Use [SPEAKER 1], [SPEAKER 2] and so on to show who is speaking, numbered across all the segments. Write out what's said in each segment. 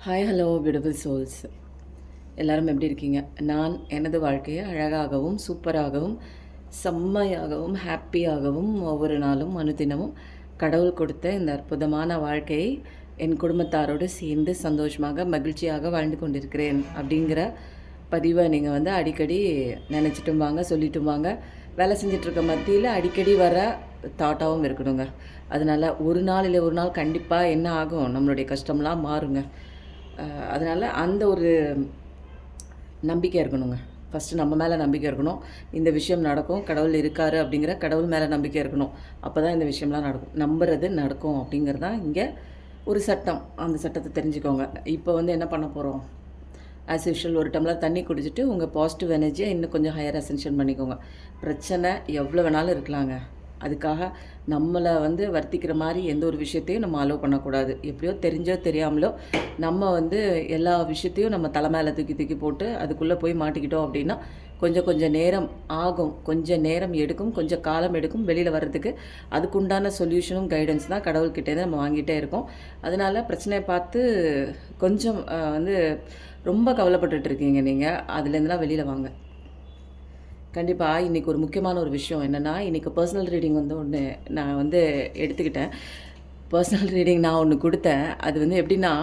[SPEAKER 1] Hi hello beautiful souls. எல்லாரும் எப்படி இருக்கீங்க? நான் எனது வாழ்க்கையை அழகாகவும் சூப்பராகவும் செம்மையாகவும் ஹாப்பியாகவும் ஒவ்வொரு நாளும் அனுதினமும் கடவுள் கொடுத்த இந்த அற்புதமான வாழ்க்கையை என் குடும்பத்தாரோடு சேர்ந்து சந்தோஷமாக மகிழ்ச்சியாக வாழ்ந்து கொண்டிருக்கிறேன் அப்படிங்கிற பதிவை நீங்கள் அடிக்கடி நினச்சிட்டும் வாங்க, சொல்லிட்டும் வாங்க. வேலை செஞ்சிட்ருக்க மத்தியில் அடிக்கடி வர தாட்டாகவும் இருக்கணுங்க. அதனால் ஒரு நாள் இல்லை ஒரு நாள் கண்டிப்பாக என்ன ஆகும், நம்மளுடைய கஷ்டம்லாம் மாறுங்க. அதனால் அந்த ஒரு நம்பிக்கை இருக்கணுங்க. ஃபஸ்ட்டு நம்ம மேலே நம்பிக்கை இருக்கணும். இந்த விஷயம் நடக்கும், கடவுள் இருக்கார் அப்படிங்கிற கடவுள் மேலே நம்பிக்கை இருக்கணும். அப்போ தான் இந்த விஷயம்லாம் நடக்கும். நம்புறது நடக்கும் அப்படிங்கிறது தான் இங்கே ஒரு சட்டம். அந்த சட்டத்தை தெரிஞ்சுக்கோங்க. இப்போ என்ன பண்ண போகிறோம்? ஆஸ் யூஷுவல் ஒரு டம்ளர் தண்ணி குடிச்சிட்டு உங்கள் பாசிட்டிவ் எனர்ஜியை இன்னும் கொஞ்சம் ஹையர் அசென்ஷன் பண்ணிக்கோங்க. பிரச்சனை எவ்வளோ வேணாலும் இருக்கலாங்க. அதுக்காக நம்மளை வர்த்திக்கிற மாதிரி எந்த ஒரு விஷயத்தையும் நம்ம அலோவ் பண்ணக்கூடாது. எப்படியோ தெரிஞ்சோ தெரியாமலோ நம்ம எல்லா விஷயத்தையும் நம்ம தலை மேலே தூக்கி தூக்கி போட்டு அதுக்குள்ளே போய் மாட்டிக்கிட்டோம் அப்படின்னா கொஞ்சம் நேரம் ஆகும், கொஞ்சம் நேரம் எடுக்கும், கொஞ்சம் காலம் எடுக்கும் வெளியில் வர்றதுக்கு. அதுக்குண்டான சொல்யூஷனும் கைடன்ஸ் தான் கடவுள்கிட்டேருந்து நம்ம வாங்கிட்டே இருக்கோம். அதனால் பிரச்சனையை பார்த்து கொஞ்சம் ரொம்ப கவலைப்பட்டுட்டு இருக்கீங்க நீங்கள், அதுலேருந்துலாம் வெளியில் வாங்க. கண்டிப்பாக இன்றைக்கி ஒரு முக்கியமான ஒரு விஷயம் என்னென்னா, இன்றைக்கி பர்சனல் ரீடிங் ஒன்று நான் எடுத்துக்கிட்டேன். பர்சனல் ரீடிங் நான் ஒன்று கொடுத்தேன். அது எப்படின்னா,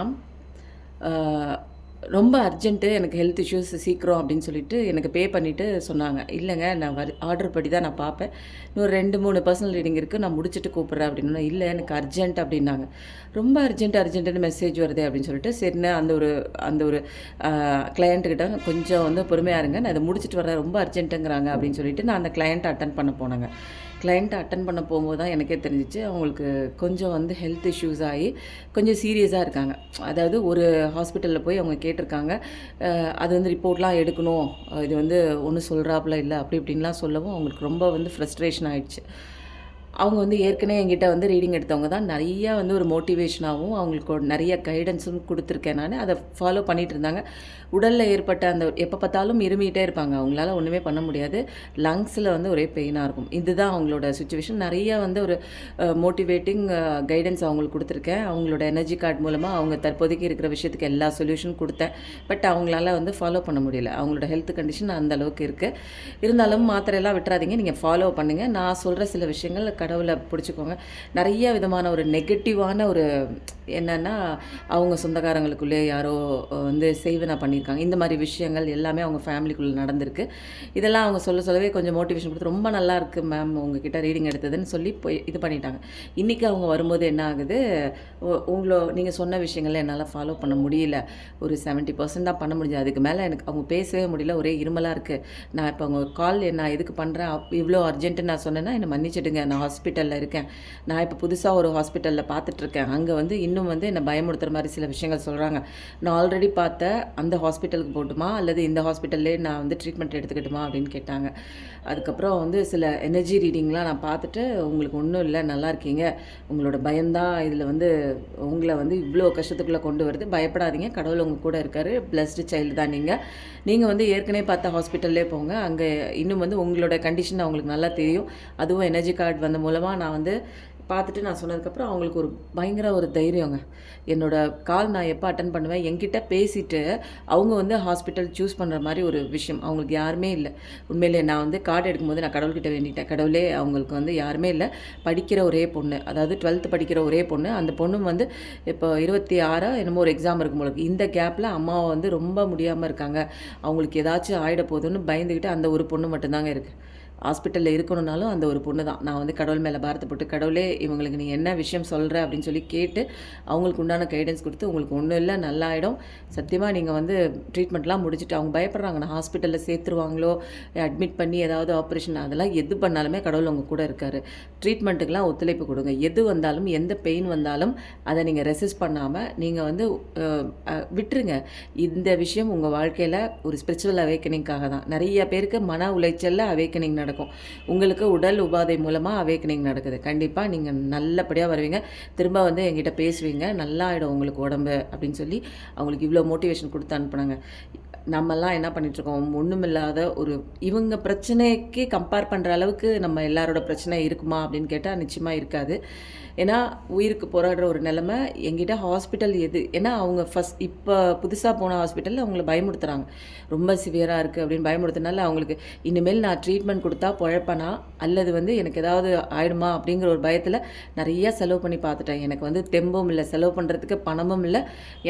[SPEAKER 1] ரொம்ப அர்ஜென்ட்டு, எனக்கு ஹெல்த் இஷ்யூஸ் சீக்கிரம் அப்படின்னு சொல்லிட்டு எனக்கு பே பண்ணிவிட்டு சொன்னாங்க. இல்லைங்க, நான் ஆர்டர் படி தான் நான் பார்ப்பேன். இன்னும் 2-3 பர்சனல் ரீடிங் இருக்குது, நான் முடிச்சுட்டு கூப்பிட்றேன் அப்படின்னா. இல்லை, எனக்கு அர்ஜென்ட் அப்படின்னாங்க. ரொம்ப அர்ஜென்ட்டுன்னு மெசேஜ் வருது அப்படின்னு சொல்லிட்டு சரின்னு அந்த ஒரு கிளையண்ட்டுக்கிட்ட கொஞ்சம் பொறுமையாக இருங்க, நான் இதை முடிச்சுட்டு வரேன், ரொம்ப அர்ஜென்ட்டுங்கிறாங்க அப்படின்னு சொல்லிட்டு நான் அந்த கிளையண்ட்டை அட்டன் பண்ண போனேங்க. கிளையண்ட்டை அட்டன் பண்ண போகும்போது தான் எனக்கே தெரிஞ்சிச்சு அவங்களுக்கு கொஞ்சம் ஹெல்த் இஷ்யூஸ் ஆகி கொஞ்சம் சீரியஸாக இருக்காங்க. அதாவது ஒரு ஹாஸ்பிட்டலில் போய் அவங்க கேட்டிருக்காங்க. அது ரிப்போர்ட்லாம் எடுக்கணும், இது ஒன்றும் சொல்கிறாப்புல இல்லை அப்படி இப்படின்லாம் சொல்லவும் அவங்களுக்கு ரொம்ப ஃப்ரஸ்ட்ரேஷன் ஆகிடுச்சு. அவங்க ஏற்கனவே என்கிட்ட ரீடிங் எடுத்தவங்க தான். நிறையா ஒரு மோட்டிவேஷனாகவும் அவங்களுக்கு நிறைய கைடன்ஸும் கொடுத்துருக்கேன் நான். அதை ஃபாலோ பண்ணிகிட்டு இருந்தாங்க. உடலில் ஏற்பட்ட அந்த எப்போ பார்த்தாலும் இருமிகிட்டே இருப்பாங்க. அவங்களால ஒன்றுமே பண்ண முடியாது. லங்ஸில் ஒரே பெயினாக இருக்கும். இதுதான் அவங்களோட சுச்சுவேஷன். நிறையா ஒரு மோட்டிவேட்டிங் கைடன்ஸ் அவங்களுக்கு கொடுத்துருக்கேன். அவங்களோட எனர்ஜி கார்டு மூலமாக அவங்க தற்போதைக்கு இருக்கிற விஷயத்துக்கு எல்லா சொல்யூஷன் கொடுத்தேன். பட் அவங்களால ஃபாலோ பண்ண முடியல. அவங்களோட ஹெல்த் கண்டிஷன் அந்த அளவுக்கு இருக்குது. இருந்தாலும் மாத்திரையெல்லாம் விட்டுறாதீங்க, நீங்கள் ஃபாலோ பண்ணுங்கள். நான் சொல்கிற சில விஷயங்கள் கடவுளை பிடிச்சிக்கோங்க. நிறைய விதமான ஒரு நெகட்டிவான ஒரு என்னென்னா, அவங்க சொந்தக்காரங்களுக்குள்ளே யாரோ செய்வனை பண்ணியிருக்காங்க. இந்த மாதிரி விஷயங்கள் எல்லாமே அவங்க ஃபேமிலிக்குள்ளே நடந்திருக்கு. இதெல்லாம் அவங்க சொல்லவே கொஞ்சம் மோட்டிவேஷன் கொடுத்து, ரொம்ப நல்லா இருக்குது மேம் உங்ககிட்ட ரீடிங் எடுத்ததுன்னு சொல்லி போய் இது பண்ணிட்டாங்க. இன்றைக்கி அவங்க வரும்போது என்ன ஆகுது, நீங்கள் சொன்ன விஷயங்களை என்னால் ஃபாலோ பண்ண முடியல. ஒரு 70% தான் பண்ண முடிஞ்சது. அதுக்கு மேலே எனக்கு அவங்க பேசவே முடியல, ஒரே இருமலாக இருக்குது. நான் இப்போ அவங்க கால் நான் எதுக்கு பண்ணுறேன், இவ்வளோ அர்ஜென்ட்டு நான் சொன்னேன்னா என்னை மன்னிச்சிடுங்க, நான் ஹாஸ்பிட்டலில் இருக்கேன். நான் இப்போ புதுசாக ஒரு ஹாஸ்பிட்டலில் பார்த்துட்ருக்கேன். அங்கே இன்னும் என்னை பயமுறுத்துகிற மாதிரி சில விஷயங்கள் சொல்கிறாங்க. நான் ஆல்ரெடி பார்த்த அந்த ஹாஸ்பிட்டலுக்கு போட்டுமா அல்லது இந்த ஹாஸ்பிட்டல்லே நான் ட்ரீட்மெண்ட் எடுத்துக்கிட்டுமா அப்படின்னு கேட்டாங்க. அதுக்கப்புறம் சில எனர்ஜி ரீடிங்லாம் நான் பார்த்துட்டு, உங்களுக்கு ஒன்றும் இல்லை, நல்லா இருக்கீங்க, உங்களோட பயம்தான் இதில் உங்களை இவ்வளோ கஷ்டத்துக்குள்ளே கொண்டு வருது, பயப்படாதீங்க, கடவுள் உங்கள் கூட இருக்கார், பிளஸ்டு சைல்டு தான் நீங்கள் ஏற்கனவே பார்த்த ஹாஸ்பிட்டல்லே போங்க. அங்கே இன்னும் உங்களோட கண்டிஷன் அவங்களுக்கு நல்லா தெரியும். அதுவும் எனர்ஜி கார்டு வந்த மூலமாக நான் பார்த்துட்டு நான் சொன்னதுக்கப்புறம் அவங்களுக்கு ஒரு பயங்கர ஒரு தைரியங்க. என்னோடய கால் நான் எப்போ அட்டன் பண்ணுவேன், என்கிட்ட பேசிவிட்டு அவங்க ஹாஸ்பிட்டல் சூஸ் பண்ணுற மாதிரி ஒரு விஷயம் அவங்களுக்கு யாருமே இல்லை. உண்மையிலே நான் கார்டு எடுக்கும்போது நான் கடவுள்கிட்ட வேண்டிட்டேன், கடவுளே அவங்களுக்கு யாருமே இல்லை, படிக்கிற ஒரே பொண்ணு, அதாவது 12th படிக்கிற ஒரே பொண்ணு. அந்த பொண்ணும் இப்போ 26 என்னமோ ஒரு எக்ஸாம் இருக்கும் போல. இந்த கேப்பில் அம்மாவை ரொம்ப முடியாமல் இருக்காங்க, அவங்களுக்கு ஏதாச்சும் ஆகிட போதுன்னு பயந்துக்கிட்டு அந்த ஒரு பொண்ணு மட்டும்தாங்க இருக்குது. ஹாஸ்பிட்டலில் இருக்கணுன்னாலும் அந்த ஒரு பொண்ணு தான். நான் கடவுள் மேலே பாரத்தப்பட்டு, கடவுளே இவங்களுக்கு நீ என்ன விஷயம் சொல்கிற அப்படின்னு சொல்லி கேட்டு அவங்களுக்கு உண்டான கைடன்ஸ் கொடுத்து, உங்களுக்கு ஒன்றும் இல்லை, நல்லாயிடும், சத்தியமாக நீங்கள் ட்ரீட்மெண்ட்லாம் முடிச்சுட்டு அவங்க பயப்படுறாங்க, நான் ஹாஸ்பிட்டலில் சேர்த்துருவாங்களோ, அட்மிட் பண்ணி ஏதாவது ஆப்ரேஷன், அதெல்லாம் எது பண்ணாலுமே கடவுள் உங்கள் கூட இருக்கார். ட்ரீட்மெண்ட்டுக்கெலாம் ஒத்துழைப்பு கொடுங்க. எது வந்தாலும் எந்த பெயின் வந்தாலும் அதை நீங்கள் ரெசிஸ்ட் பண்ணாமல் நீங்கள் விட்டுருங்க. இந்த விஷயம் உங்கள் வாழ்க்கையில் ஒரு ஸ்பிரிச்சுவல் அவேக்கனிங்காக தான். நிறைய பேருக்கு மன உளைச்சலில் அவேக்கனிங் நடக்கும். உங்களுக்கு உடல் உபாதை மூலமா அவேக்கனிங் நடக்குது. கண்டிப்பா நீங்க நல்லபடியா வருவீங்க. திரும்ப வந்து என்கிட்ட பேசுவீங்க. நல்லா ஆயிடும் உங்களுக்கு உடம்பு அப்படின்னு சொல்லி அவங்களுக்கு இவ்வளோ மோட்டிவேஷன் குடுத்து அனுப்புனாங்க. நம்மலாம் என்ன பண்ணிட்டுருக்கோம், ஒண்ணுமில்லாத ஒரு இவங்க பிரச்சனைக்கு கம்பேர் பண்ற அளவுக்கு நம்ம எல்லாரோட பிரச்சனை இருக்குமா அப்படின்னு கேட்டா நிச்சயமா இருக்காது. ஏன்னா, உயிருக்கு போராடுற ஒரு நிலைமை என்கிட்ட ஹாஸ்பிட்டல் எது ஏன்னா அவங்க இப்ப புதுசா போன ஹாஸ்பிட்டல்ல அவங்கள பயமுறுத்துறாங்க. ரொம்ப சிவியரா இருக்கு அப்படின்னு பயமுறுத்துனால அவங்களுக்கு இனிமேல் நான் ட்ரீட்மெண்ட் குடுத்தா பொழைப்பனா? அல்லது வந்து எனக்கு ஏதாவது ஆயிடுமா? அப்படிங்கிற ஒரு பயத்துல நெறைய செலவு பண்ணி பார்த்துட்டேன். எனக்கு வந்து தெம்பும் இல்ல, செலவு பண்றதுக்கு பணமும் இல்ல.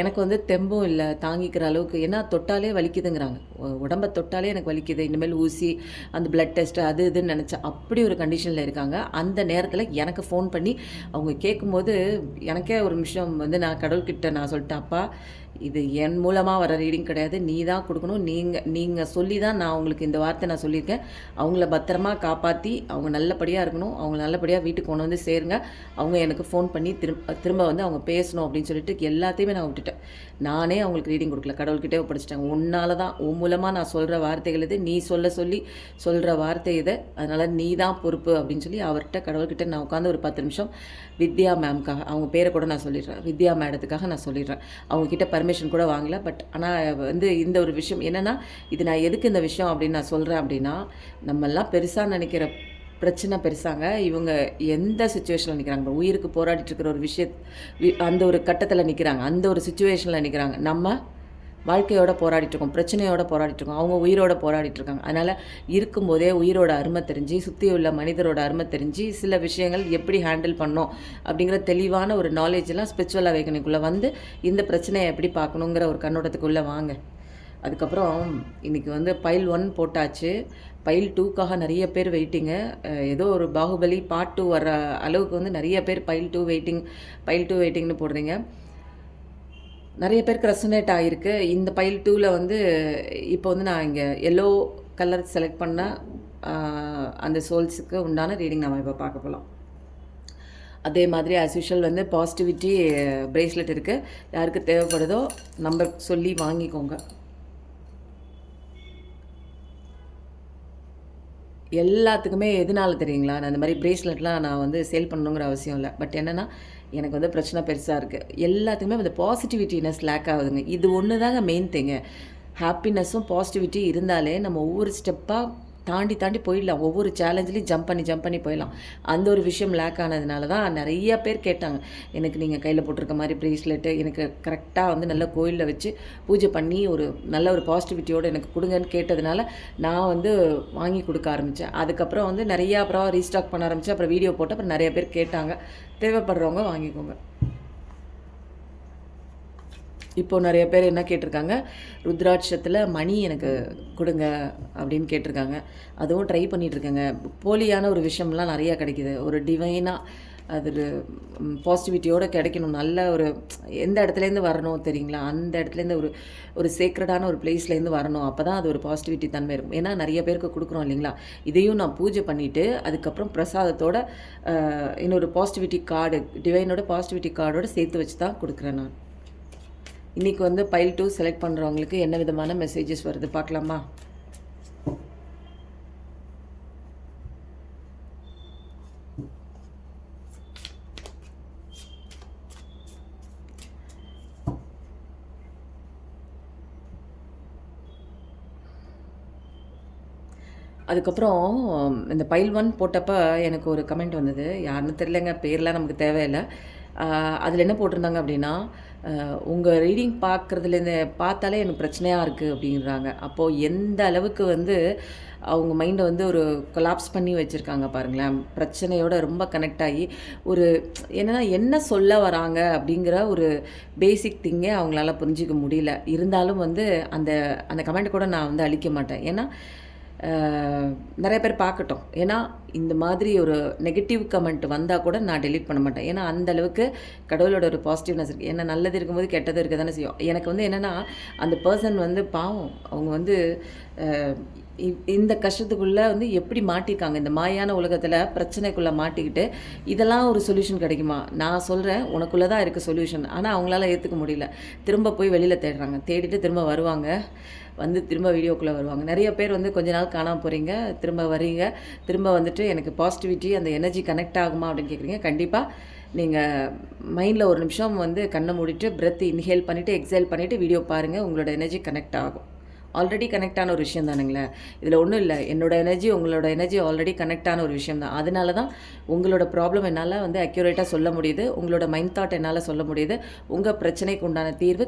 [SPEAKER 1] எனக்கு வந்து தெம்பும் இல்ல தாங்கிக்கிற அளவுக்கு. ஏன்னா தொட்டாலே வலிக்குதுங்கிறாங்க. உடம்ப தொட்டாலே எனக்கு வலிக்குது. இனிமேல் ஊசி, அந்த பிளட் டெஸ்ட் அது இதுன்னு நெனச்சேன். அப்படி ஒரு கண்டிஷன்ல இருக்காங்க. அந்த நேரத்துல எனக்கு ஃபோன் பண்ணி அவங்க கேட்கும்போது எனக்கே ஒரு நிமிஷம் வந்து நான் கடவுள்கிட்ட நான் சொல்லிட்டேன், "அப்பா இது என் மூலமா வர ரீடிங் கிடையாது. நீ தான் குடுக்கணும். நீங்க நீங்க சொல்லி தான் நான் உங்களுக்கு இந்த வார்த்தை நான் சொல்லியிருக்கேன். அவங்கள பத்திரமா காப்பாத்தி, அவங்க நல்லபடியா இருக்கணும். அவங்க நல்லபடியா வீட்டுக்கு கொண்டு வந்து சேருங்க. அவங்க எனக்கு ஃபோன் பண்ணி திரும்ப வந்து அவங்க பேசணும்." அப்படின்னு சொல்லிட்டு எல்லாத்தையுமே நான் விட்டுட்டேன். நானே அவங்களுக்கு ரீடிங் குடுக்கல. கடவுள்கிட்டயே ஒப்படைச்சுட்டேன். உன்னால தான் உன் மூலமா நான் சொல்ற வார்த்தைகள் இது. நீ சொல்லி சொல்ற வார்த்தை இது. அதனால நீ தான் பொறுப்பு அப்படின்னு சொல்லி அவர்ட்ட கடவுள்கிட்ட நான் உட்காந்து ஒரு 10 நிமிஷம் வித்யா மேம்க்காக அவங்க பேர கூட நான் சொல்லிடுறேன். வித்யா மேடத்துக்காக நான் சொல்லிடுறேன். அவங்க கிட்ட பர்மிஷன் கூட வாங்கல. பட் ஆனா வந்து இந்த ஒரு விஷயம் என்னன்னா, இது நான் எதுக்கு இந்த விஷயம் அப்படின்னு நான் சொல்றேன் அப்படின்னா, நம்மலாம் பெருசா நினைக்கிற பிரச்சனை பெருசாங்க. இவங்க எந்த சிச்சுவேஷன்ல நிக்கிறாங்க. உயிருக்கு போராடிட்டு இருக்கிற ஒரு அந்த ஒரு கட்டத்துல நிக்கிறாங்க. அந்த ஒரு சிச்சுவேஷன்ல நிக்கிறாங்க. நம்ம வாழ்க்கையோட போராடிட்டுருக்கோம். பிரச்சனையோட போராடிட்டுருக்கோம். அவங்க உயிரோட போராடிட்டுருக்காங்க. அதனால இருக்கும்போதே உயிரோட அருமை தெரிஞ்சு, சுத்தி உள்ள மனிதரோட அருமை தெரிஞ்சு, சில விஷயங்கள் எப்படி ஹேண்டில் பண்ணணும் அப்படிங்கிற தெளிவான ஒரு நாலேட்ஜ்லாம் ஸ்பிரிச்சுவல் அவேக்கனிங்குள்ள வந்து, இந்த பிரச்சனைய எப்படி பார்க்கணுங்கிற ஒரு கண்ணோட்டத்துக்குள்ள வாங்க. அதுக்கப்புறம் இன்னைக்கு வந்து பைல் 1 போட்டாச்சு. பைல் 2க்காக நெறைய பேர் வெயிட்டிங்கு. ஏதோ ஒரு பாகுபலி பார்ட் 2 வர்ற அளவுக்கு வந்து நெறைய பேர் பைல் 2 வெயிட்டிங், பைல் 2 வெயிட்டிங்ன்னு போடுறீங்க. நெறைய பேருக்கு ரெசனேட் ஆகிருக்கு. இந்த பைல் 2ல வந்து இப்போ வந்து நான் இங்கே எல்லோ கலர் செலக்ட் பண்ண அந்த சோல்ஸுக்கு உண்டான ரீடிங் நம்ம இப்போ பார்க்க போகலாம். அதே மாதிரி ஆஸ் யூஷுவல் வந்து பாசிட்டிவிட்டி பிரேஸ்லெட் இருக்குது. யாருக்கு தேவைப்படுதோ நம்பர் சொல்லி வாங்கிக்கோங்க. எல்லாத்துக்குமே எதனால தெரியுங்களா? நான் இந்த மாதிரி பிரேஸ்லெட்லாம் நான் வந்து சேல் பண்ணணுங்கிற அவசியம் இல்ல. பட் என்னன்னா, எனக்கு வந்து பிரச்சனை பெருசா இருக்கு. எல்லாத்துக்குமே அந்த பாசிட்டிவிட்டினஸ் லேக் ஆகுதுங்க. இது ஒண்ணு தாங்க மெயின் திங்கு. ஹாப்பினஸும் பாசிட்டிவிட்டி இருந்தாலே நம்ம ஒவ்வொரு ஸ்டெப்பா தாண்டி போயிடலாம். ஒவ்வொரு சேலஞ்சிலையும் ஜம்ப் பண்ணி போயிடலாம். அந்த ஒரு விஷயம் லேக் ஆனதுனால தான் நெறைய பேர் கேட்டாங்க. எனக்கு நீங்க கையில போட்டிருக்க மாரி பிரேஸ்லெட்டு எனக்கு கரெக்ட்டா வந்து நல்ல கோயில்ல வச்சு பூஜை பண்ணி ஒரு நல்ல ஒரு பாசிட்டிவிட்டியோட எனக்கு குடுங்கன்னு கேட்டதுனால, நான் வந்து வாங்கி குடுக்க ஆரம்பிச்சேன். அதுக்கப்புறம் வந்து நெறையா அப்புறம் ரீஸ்டாக் பண்ண ஆரம்பிச்சேன். அப்புறம் வீடியோ போட்டு அப்புறம் நெறைய பேர் கேட்டாங்க. தேவைப்படுறவங்க வாங்கிக்கோங்க. இப்போ நெறைய பேர் என்ன கேட்டிருக்காங்க, ருத்ராட்சத்தில மணி எனக்கு குடுங்க அப்படின்னு கேட்டிருக்காங்க. அதுவும் ட்ரை பண்ணிட்டுருக்கேங்க. போலியான ஒரு விஷயம்லாம் நெறையா கிடைக்குது. ஒரு டிவைனா அது ஒரு பாசிட்டிவிட்டியோட கிடைக்கணும். நல்ல ஒரு எந்த இடத்துலேருந்து வரணும் தெரியுங்களா? அந்த இடத்துலேருந்து ஒரு ஒரு சேக்ரெடான ஒரு பிளேஸ்லேருந்து வரணும். அப்போ தான் அது ஒரு பாசிட்டிவிட்டி தன்மை இருக்கும். ஏன்னா நெறைய பேருக்கு குடுக்குறோம் இல்லைங்களா? இதையும் நான் பூஜை பண்ணிவிட்டு, அதுக்கப்புறம் பிரசாதத்தோட இன்னொரு பாசிட்டிவிட்டி கார்டு டிவைனோட பாசிட்டிவிட்டி கார்டோட சேர்த்து வச்சு தான் குடுக்குறேன் நான். இன்றைக்கி வந்து பைல் 2 செலக்ட் பண்ணுறவங்களுக்கு என்ன விதமான மெசேஜஸ் வருது பார்க்கலாமா? அதுக்கப்புறம் இந்த பைல் 1 போட்டப்ப எனக்கு ஒரு கமெண்ட் வந்தது. யாருன்னு தெரியலங்க. பேர்லாம் நமக்கு தேவையில்ல. அதில என்ன போட்டிருந்தாங்க அப்படின்னா, உங்க ரீடிங் பார்க்குறதுலேருந்து பார்த்தாலே எனக்கு பிரச்சனையா இருக்கு அப்படின்றாங்க. அப்போது எந்த அளவுக்கு வந்து அவங்க மைண்ட வந்து ஒரு கொலாப்ஸ் பண்ணி வச்சுருக்காங்க பாருங்களேன். பிரச்சனையோட ரொம்ப கனெக்ட் ஆகி ஒரு என்னன்னா என்ன சொல்ல வராங்க அப்படிங்கிற ஒரு பேசிக் திங்கே அவங்களால புரிஞ்சிக்க முடியல. இருந்தாலும் வந்து அந்த அந்த கமெண்ட் கூட நான் வந்து அழிக்க மாட்டேன். ஏன்னா நெறைய பேர் பார்க்கட்டும். ஏன்னா, இந்த மாதிரி ஒரு நெகட்டிவ் கமெண்ட் வந்தால் கூட நான் டெலீட் பண்ண மாட்டேன். ஏன்னா அந்த அளவுக்கு கடவுளோட ஒரு பாசிட்டிவ்னஸ் இருக்குது. ஏன்னா நல்லது இருக்கும்போது கெட்டது இருக்க தானே செய்யும். எனக்கு வந்து என்னென்னா அந்த பர்சன் வந்து பாவம் அவங்க வந்து இந்த கஷ்டத்துக்குள்ளே வந்து எப்படி மாட்டியிருக்காங்க, இந்த மாயான உலகத்தில் பிரச்சனைக்குள்ளே மாட்டிக்கிட்டு இதெல்லாம் ஒரு சொல்யூஷன் கிடைக்குமா? நான் சொல்கிறேன் உனக்குள்ளே தான் இருக்குது சொல்யூஷன். ஆனால் அவங்களால ஏற்றுக்க முடியல. திரும்ப போய் வெளியில் தேடுறாங்க. தேடிட்டு திரும்ப வருவாங்க. வந்து திரும்ப வீடியோக்குள்ளே வருவாங்க. நிறைய பேர் வந்து கொஞ்ச நாள் காணாமல் போகிறீங்க, திரும்ப வரீங்க. திரும்ப வந்துட்டு எனக்கு பாசிட்டிவிட்டி அந்த எனர்ஜி கனெக்ட் ஆகுமா அப்படின்னு கேட்குறீங்க. கண்டிப்பாக நீங்கள் மைண்டில் ஒரு நிமிஷம் வந்து கண்ணை மூடிட்டு பிரெத் இன்ஹேல் பண்ணிவிட்டு எக்ஸேல் பண்ணிவிட்டு வீடியோ பாருங்கள். உங்களோட எனர்ஜி கனெக்ட் ஆகும். ஆல்ரெடி கனெக்ட் ஆன ஒரு விஷயம் தானுங்களே. இதில் ஒன்றும் இல்லை. என்னோட எனர்ஜி உங்களோட எனர்ஜி ஆல்ரெடி கனெக்ட் ஆன ஒரு விஷயம் தான். அதனால தான் உங்களோட ப்ராப்ளம் என்னால் வந்து அக்யூரேட்டாக சொல்ல முடியுது. உங்களோட மைண்ட் தாட் என்னால் சொல்ல முடியுது. உங்கள் பிரச்சனைக்கு உண்டான தீர்வு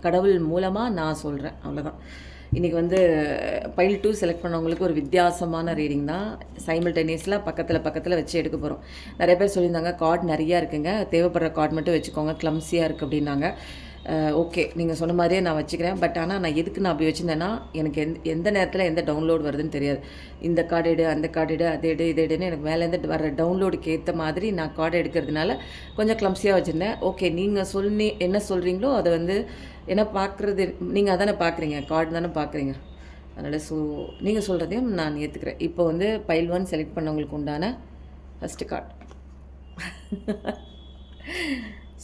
[SPEAKER 1] கடவுள் மூலமாக நான் சொல்கிறேன். அவ்வளோதான். இன்றைக்கி வந்து பைல் 2 செலக்ட் பண்ணவங்களுக்கு ஒரு வித்தியாசமான ரீடிங் தான். சைமல்டேனியஸில் பக்கத்தில் வச்சு எடுக்க போகிறோம். நிறைய பேர் சொல்லியிருந்தாங்க கார்டு நிறையா இருக்குங்க, தேவைப்படுற கார்டு மட்டும் வச்சுக்கோங்க, கிளம்ஸியாக இருக்குது அப்படின்னாங்க. ஓகே, நீங்கள் சொன்ன மாதிரியே நான் வச்சுக்கிறேன். பட் ஆனால் நான் எதுக்கு நான் அப்படி வச்சுருந்தேன்னா எனக்கு எந்த நேரத்தில் எந்த டவுன்லோட் வருதுன்னு தெரியாது. இந்த கார்டு எடு, அந்த கார்டு எடு, அது எடு, இது எடுன்னு எனக்கு மேலேருந்து வர டவுன்லோடுக்கு ஏற்ற மாதிரி நான் கார்டு எடுக்கிறதுனால கொஞ்சம் கிளம்ஸியாக வச்சுருந்தேன். ஓகே, நீங்கள் என்ன சொல்கிறீங்களோ அதை வந்து என்ன பார்க்குறது, நீங்கள் அதானே பார்க்குறீங்க, கார்டு தானே பார்க்குறீங்க. அதனால் நீங்கள் சொல்கிறதையும் நான் ஏற்றுக்கிறேன். இப்போ வந்து பைல் 1 செலக்ட் பண்ணவங்களுக்கு உண்டான first card.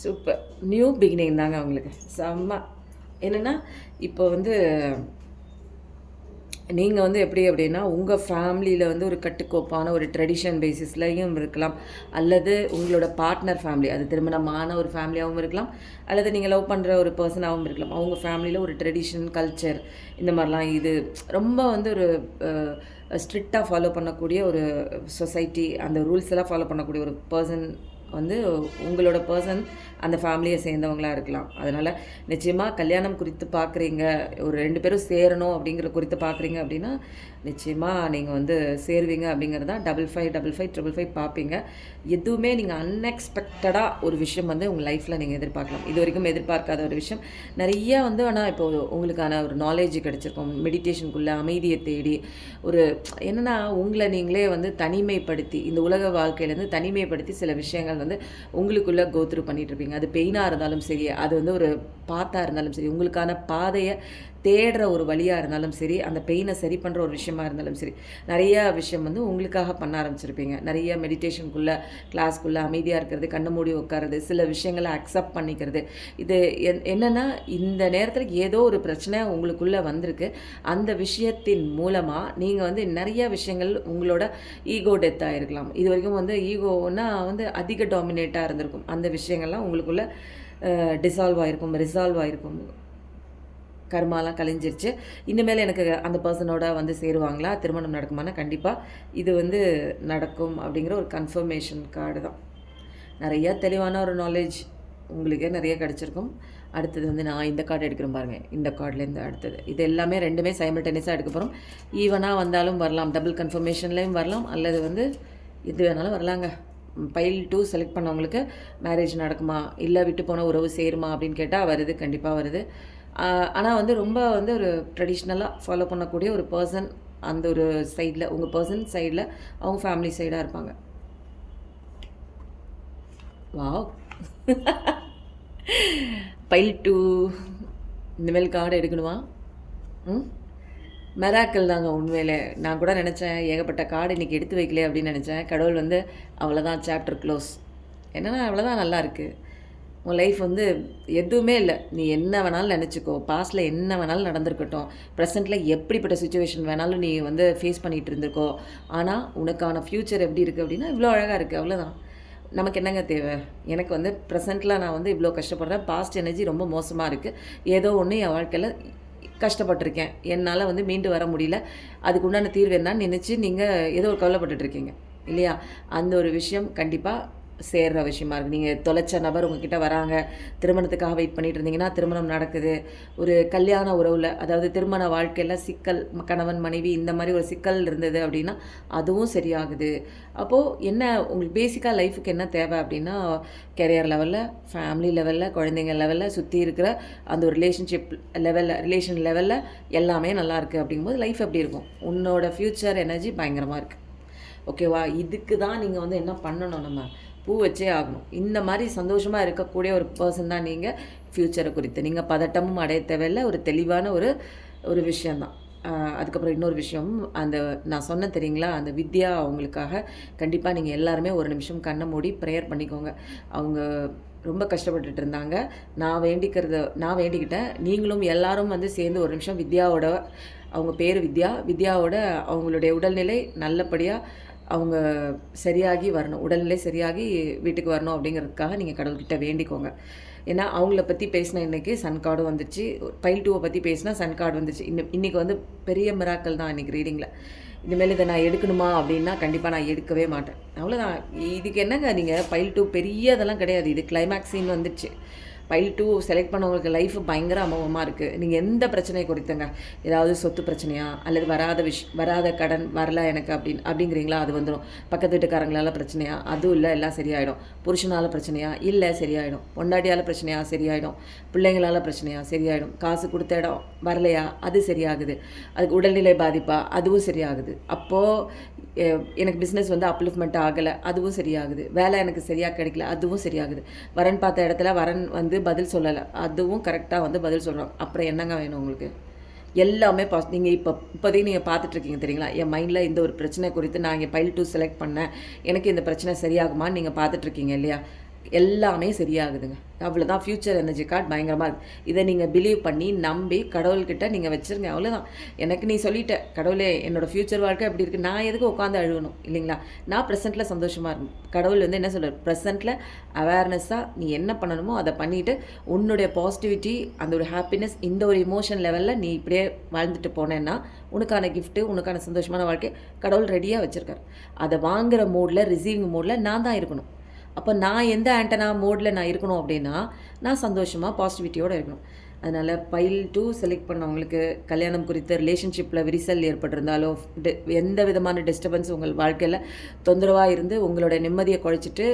[SPEAKER 1] Super. New beginning தாங்க அவங்களுக்கு. செம்ம. என்னென்னா இப்போ வந்து நீங்கள் வந்து எப்படி அப்படின்னா உங்கள் ஃபேமிலியில் வந்து ஒரு கட்டுக்கோப்பான ஒரு ட்ரெடிஷன் பேசிஸ்லையும் இருக்கலாம், அல்லது உங்களோட பார்ட்னர் ஃபேமிலி, அது திருமணமான ஒரு ஃபேமிலியாகவும் இருக்கலாம், அல்லது நீங்கள் லவ் பண்ணுற ஒரு பர்சனாகவும் இருக்கலாம். அவங்க ஃபேமிலியில் ஒரு ட்ரெடிஷன் கல்ச்சர் இந்த மாதிரிலாம் இது ரொம்ப வந்து ஒரு ஸ்ட்ரிக்டாக ஃபாலோ பண்ணக்கூடிய ஒரு சொசைட்டி, அந்த ரூல்ஸ் எல்லாம் ஃபாலோ பண்ணக்கூடிய ஒரு பர்சன் வந்து உங்களோட பர்சன் அந்த ஃபேமிலியை சேர்ந்தவங்களாக இருக்கலாம். அதனால் நிச்சயமாக கல்யாணம் குறித்து பார்க்குறீங்க, ஒரு 2 பேரும் சேரணும் அப்படிங்கிற குறித்து பார்க்குறீங்க அப்படின்னா நிச்சயமாக நீங்கள் வந்து சேருவீங்க அப்படிங்கிறது தான். 555555 பார்ப்பீங்க. எதுவுமே நீங்கள் அன்எக்ஸ்பெக்டடாக ஒரு விஷயம் வந்து உங்கள் லைஃப்பில் நீங்கள் எதிர்பார்க்கலாம். இது வரைக்கும் எதிர்பார்க்காத ஒரு விஷயம் நிறையா வந்து. ஆனால் இப்போ உங்களுக்கான ஒரு நாலேஜ் கிடச்சிருக்கும். மெடிடேஷனுக்குள்ளே அமைதியை தேடி ஒரு என்னென்னா உங்களை நீங்களே வந்து தனிமைப்படுத்தி, இந்த உலக வாழ்க்கையிலேருந்து தனிமைப்படுத்தி சில விஷயங்கள் வந்து உங்களுக்குள்ளே கோத்ரூ பண்ணிகிட்டு இருப்பீங்க. அது பெயினாக இருந்தாலும் சரி, அது வந்து ஒரு பாத்தாக இருந்தாலும் சரி, உங்களுக்கான பாதையை தேடுற ஒரு வழியாக இருந்தாலும் சரி, அந்த பெயினை சரி பண்ணுற ஒரு விஷயமா இருந்தாலும் சரி, நிறையா விஷயம் வந்து உங்களுக்காக பண்ண ஆரம்பிச்சிருப்பீங்க. நிறைய மெடிடேஷனுக்குள்ளே கிளாஸ்க்குள்ளே அமைதியாக இருக்கிறது, கண்ணை மூடி உட்காருறது, சில விஷயங்களை அக்செப்ட் பண்ணிக்கிறது. இது என்னென்னா இந்த நேரத்தில் ஏதோ ஒரு பிரச்சனை உங்களுக்குள்ளே வந்திருக்கு. அந்த விஷயத்தின் மூலமாக நீங்கள் வந்து நிறைய விஷயங்கள் உங்களோட ஈகோ டெத் ஆகிருக்கலாம். இது வரைக்கும் வந்து ஈகோன்னா வந்து அதிக டாமினேட்டாக இருந்திருக்கும். அந்த விஷயங்கள்லாம் உங்களுக்குள்ளே டிசால்வ் ஆகிருக்கும், ரிசால்வ் ஆகிருக்கும். கர்மாலாம் கழிஞ்சிருச்சு. இனிமேல் எனக்கு அந்த பர்சனோட வந்து சேருவாங்களா, திருமணம் நடக்குமானா கண்டிப்பாக இது வந்து நடக்கும் அப்படிங்கிற ஒரு கன்ஃபர்மேஷன் கார்டு தான். நிறையா தெளிவான ஒரு நாலேஜ் உங்களுக்கே நிறைய கிடச்சிருக்கும். அடுத்தது வந்து நான் இந்த கார்டு எடுக்கிறேன் பாருங்கள். இந்த கார்ட்லேருந்து அடுத்தது இது எல்லாமே 2மே சைமல்டேனியஸாக எடுக்க போகிறோம். ஈவனாக வந்தாலும் வரலாம், டபுள் கன்ஃபர்மேஷன்லேயும் வரலாம், அல்லது வந்து எது வேணாலும் வரலாங்க. பைல் 2 செலக்ட் பண்ணவங்களுக்கு மேரேஜ் நடக்குமா, இல்லை விட்டு போன உறவு சேருமா அப்படின்னு கேட்டால் வருது, கண்டிப்பாக வருது. ஆனால் வந்து ரொம்ப வந்து ஒரு ட்ரெடிஷ்னலாக ஃபாலோ பண்ணக்கூடிய ஒரு பர்சன் அந்த ஒரு சைடில், உங்கள் பர்சன் சைடில் அவங்க ஃபேமிலி சைடாக இருப்பாங்க. வாவ். பைல் 2 இனிமேல் கார்டு எடுக்கணுமா? மெராக்கிள் தாங்க உண்மையிலே. நான் கூட நினச்சேன் ஏகப்பட்ட கார்டு இன்றைக்கி எடுத்து வைக்கல அப்படின்னு நினச்சேன். கடவுள் வந்து அவ்வளோதான், சாப்டர் க்ளோஸ். என்னென்னா அவ்வளோதான், நல்லா இருக்குது உன் லைஃப் வந்து எதுவுமே இல்லை. நீ என்ன வேணாலும் நினச்சிக்கோ, பாஸ்ட்டில் என்ன வேணாலும் நடந்திருக்கட்டும், ப்ரெசென்ட்டில் எப்படிப்பட்ட சுச்சுவேஷன் வேணாலும் நீ வந்து ஃபேஸ் பண்ணிகிட்டு இருந்திருக்கோ, ஆனால் உனக்கான ஃப்யூச்சர் எப்படி இருக்குது அப்படின்னா இவ்வளோ அழகாக இருக்குது. அவ்வளோதான். நமக்கு என்னங்க தேவை? எனக்கு வந்து ப்ரெசென்ட்டில் நான் வந்து இவ்வளோ கஷ்டப்படுறேன், பாஸ்ட் எனர்ஜி ரொம்ப மோசமாக இருக்குது, ஏதோ ஒன்று என் வாழ்க்கையில் கஷ்டப்பட்டிருக்கேன், என்னால் வந்து மீண்டு வர முடியல, அதுக்கு உண்டான தீர்வு என்னன்னு நினச்சி நீங்கள் ஏதோ ஒரு கவலைப்பட்டுட்ருக்கீங்க இல்லையா? அந்த ஒரு விஷயம் கண்டிப்பாக சேர்கிற விஷயமா இருக்குது. நீங்கள் தொலைச்ச நபர் உங்ககிட்ட வராங்க, திருமணத்துக்காக வெயிட் பண்ணிட்டு இருந்தீங்கன்னா திருமணம் நடக்குது. ஒரு கல்யாண உறவில், அதாவது திருமண வாழ்க்கையில் சிக்கல், கணவன் மனைவி இந்த மாதிரி ஒரு சிக்கல் இருந்தது அப்படின்னா அதுவும் சரியாகுது. அப்போது என்ன உங்களுக்கு பேசிக்காக லைஃபுக்கு என்ன தேவை அப்படின்னா கெரியர் லெவலில், ஃபேமிலி லெவலில், குழந்தைங்க லெவலில், சுற்றி இருக்கிற அந்த ஒரு ரிலேஷன் லெவலில் எல்லாமே நல்லா இருக்குது. அப்படிங்கும்போது லைஃப் எப்படி இருக்கும்? உன்னோட ஃப்யூச்சர் எனர்ஜி பயங்கரமாக இருக்குது. ஓகேவா? இதுக்கு தான் நீங்கள் வந்து என்ன பண்ணணும், நம்ம பூ வச்சே ஆகணும். இந்த மாதிரி சந்தோஷமாக இருக்கக்கூடிய ஒரு பர்சன் தான் நீங்கள். ஃப்யூச்சரை குறித்து நீங்கள் பதட்டமும் அடைய தேவையில்ல. ஒரு தெளிவான ஒரு ஒரு விஷயந்தான். அதுக்கப்புறம் இன்னொரு விஷயம், அந்த நான் சொன்னேன் தெரியுங்களா, அந்த வித்யா அவங்களுக்காக கண்டிப்பாக நீங்கள் எல்லாருமே ஒரு நிமிஷம் கண்ணை மூடி ப்ரேயர் பண்ணிக்கோங்க. அவங்க ரொம்ப கஷ்டப்பட்டுட்டு இருந்தாங்க. நான் வேண்டிக்கிட்டேன். நீங்களும் எல்லாரும் வந்து சேர்ந்து ஒரு நிமிஷம் வித்யாவோட, அவங்க பேர் வித்யா, வித்யாவோட அவங்களுடைய உடல்நிலை நல்லபடியாக அவங்க சரியாகி வரணும். உடல்நிலை சரியாகி வீட்டுக்கு வரணும் அப்படிங்கிறதுக்காக நீங்கள் கடவுள்கிட்ட வேண்டிக்கோங்க. ஏன்னா அவங்கள பற்றி பேசின இன்றைக்கி சன் கார்டும் வந்துச்சு. பைல் 2 பற்றி பேசினா சன் கார்டு வந்துச்சு. இன்றைக்கி வந்து பெரிய மிராக்கள் தான் இன்றைக்கி ரீடிங்கில். இனிமேல் இதை நான் எடுக்கணுமா அப்படின்னா கண்டிப்பாக நான் எடுக்கவே மாட்டேன். அவ்வளோதான். இதுக்கு என்னங்க, நீங்கள் பைல் 2 பெரிய இதெல்லாம் கிடையாது. இது கிளைமேக்ஸ் சீன் வந்துச்சு. பைல் 2 செலக்ட் பண்ணவங்களுக்கு லைஃப் பயங்கர அமோகமாக இருக்குது. நீங்கள் எந்த பிரச்சனை குறித்தங்க, ஏதாவது சொத்து பிரச்சனையா, அல்லது வராத கடன் வரல எனக்கு அப்படிங்கிறீங்களா, அது வந்துடும். பக்கத்து வீட்டுக்காரங்களால பிரச்சனையா, அதுவும் இல்லை, எல்லாம் சரியாயிடும். புருஷனால் பிரச்சனையா, இல்லை சரியாயிடும். பொண்டாட்டியால் பிரச்சனையா, சரியாயிடும். பிள்ளைங்களால் பிரச்சனையா, சரியாயிடும். காசு கொடுத்த இடம் வரலையா, அது சரியாகுது. அதுக்கு உடல்நிலை பாதிப்பா, அதுவும் சரியாகுது. அப்போது எனக்கு பிஸ்னஸ் வந்து அப்லிஃப்ட்மெண்ட் ஆகலை, அதுவும் சரியாகுது. வேலை எனக்கு சரியாக கிடைக்கல, அதுவும் சரியாகுது. வரன் பார்த்த இடத்துல வரன் வந்து பதில் சொல்லலை, அதுவும் கரெக்டாக வந்து பதில் சொல்கிறோம். அப்புறம் என்னங்க வேணும் உங்களுக்கு? எல்லாமே நீங்கள் இப்போதைக்கு நீங்கள் பார்த்துட்ருக்கீங்க தெரியுங்களா, என் மைண்டில் இந்த ஒரு பிரச்சனை குறித்து நான் இங்கே பைல் 2 செலக்ட் பண்ணேன், எனக்கு இந்த பிரச்சனை சரியாகுமான்னு நீங்கள் பார்த்துட்ருக்கீங்க இல்லையா? எல்லாமே சரியாகுதுங்க. அவ்வளோதான். ஃப்யூச்சர் எனர்ஜி கார்டு பயங்கரமாக இருக்குது. இதை நீங்கள் பிலீவ் பண்ணி நம்பி கடவுள்கிட்ட நீங்கள் வச்சுருங்க. அவ்வளோதான். எனக்கு நீ சொல்லிட்ட, கடவுளே என்னோடய ஃப்யூச்சர் வாழ்க்கை எப்படி இருக்குது, நான் எதுக்கு உட்காந்து அழுகணும் இல்லைங்களா? நான் ப்ரெசென்ட்டில் சந்தோஷமாக இருக்கணும். கடவுள் வந்து என்ன சொல்கிறார், ப்ரெசென்ட்டில் அவேர்னஸாக நீ என்ன பண்ணணுமோ அதை பண்ணிவிட்டு உன்னுடைய பாசிட்டிவிட்டி, அந்த ஒரு ஹாப்பினஸ், இந்த ஒரு இமோஷன் லெவலில் நீ இப்படியே வாழ்ந்துட்டு போனேன்னா உனக்கான கிஃப்ட்டு, உனக்கான சந்தோஷமான வாழ்க்கை கடவுள் ரெடியாக வச்சுருக்கார். அதை வாங்குகிற மோடில், ரிசீவிங் மோடில் நான் தான் இருக்கணும். அப்போ நான் எந்த ஆண்டனா மோடில் நான் இருக்கணும் அப்படின்னா, நான் சந்தோஷமாக பாசிட்டிவிட்டியோடு இருக்கணும். அதனால் பைல் 2 செலக்ட் பண்ணவங்களுக்கு கல்யாணம் குறித்த ரிலேஷன்ஷிப்பில் விரிசல் ஏற்பட்டிருந்தாலோ, எந்த விதமான டிஸ்டர்பன்ஸ் உங்கள் வாழ்க்கையில் தொந்தரவாக இருந்து உங்களோட நிம்மதியை குறைச்சிட்டு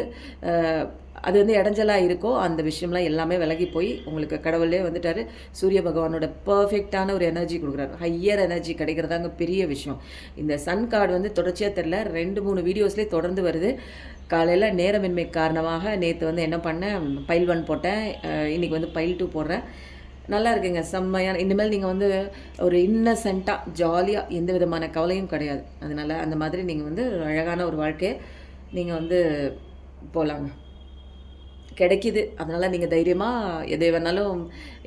[SPEAKER 1] அது வந்து இடைஞ்சலாக இருக்கோ, அந்த விஷயம்லாம் எல்லாமே விலகி போய் உங்களுக்கு கடவுளே வந்துட்டார். சூரிய பகவானோட பர்ஃபெக்டான ஒரு எனர்ஜி கொடுக்குறாரு. ஹையர் எனர்ஜி கிடைக்கிறதாங்க பெரிய விஷயம். இந்த சன் கார்டு வந்து தொடர்ச்சியாக தெரில, 2-3 வீடியோஸ்லேயே தொடர்ந்து வருது. காலையில் நேரமின்மை காரணமாக நேற்று வந்து என்ன பண்ணேன், பைல் 1 போட்டேன், இன்றைக்கி வந்து பைல் 2 போடுறேன். நல்லா இருக்குங்க, செம்மையான. இனிமேல் நீங்கள் வந்து ஒரு இன்னசென்ட்டாக ஜாலியாக எந்த விதமான கவலையும் கிடையாது. அதனால் அந்த மாதிரி நீங்கள் வந்து அழகான ஒரு வாழ்க்கையை நீங்கள் வந்து போகலாங்க. கிடைக்கிது. அதனால் நீங்கள் தைரியமாக எதை வேணாலும்.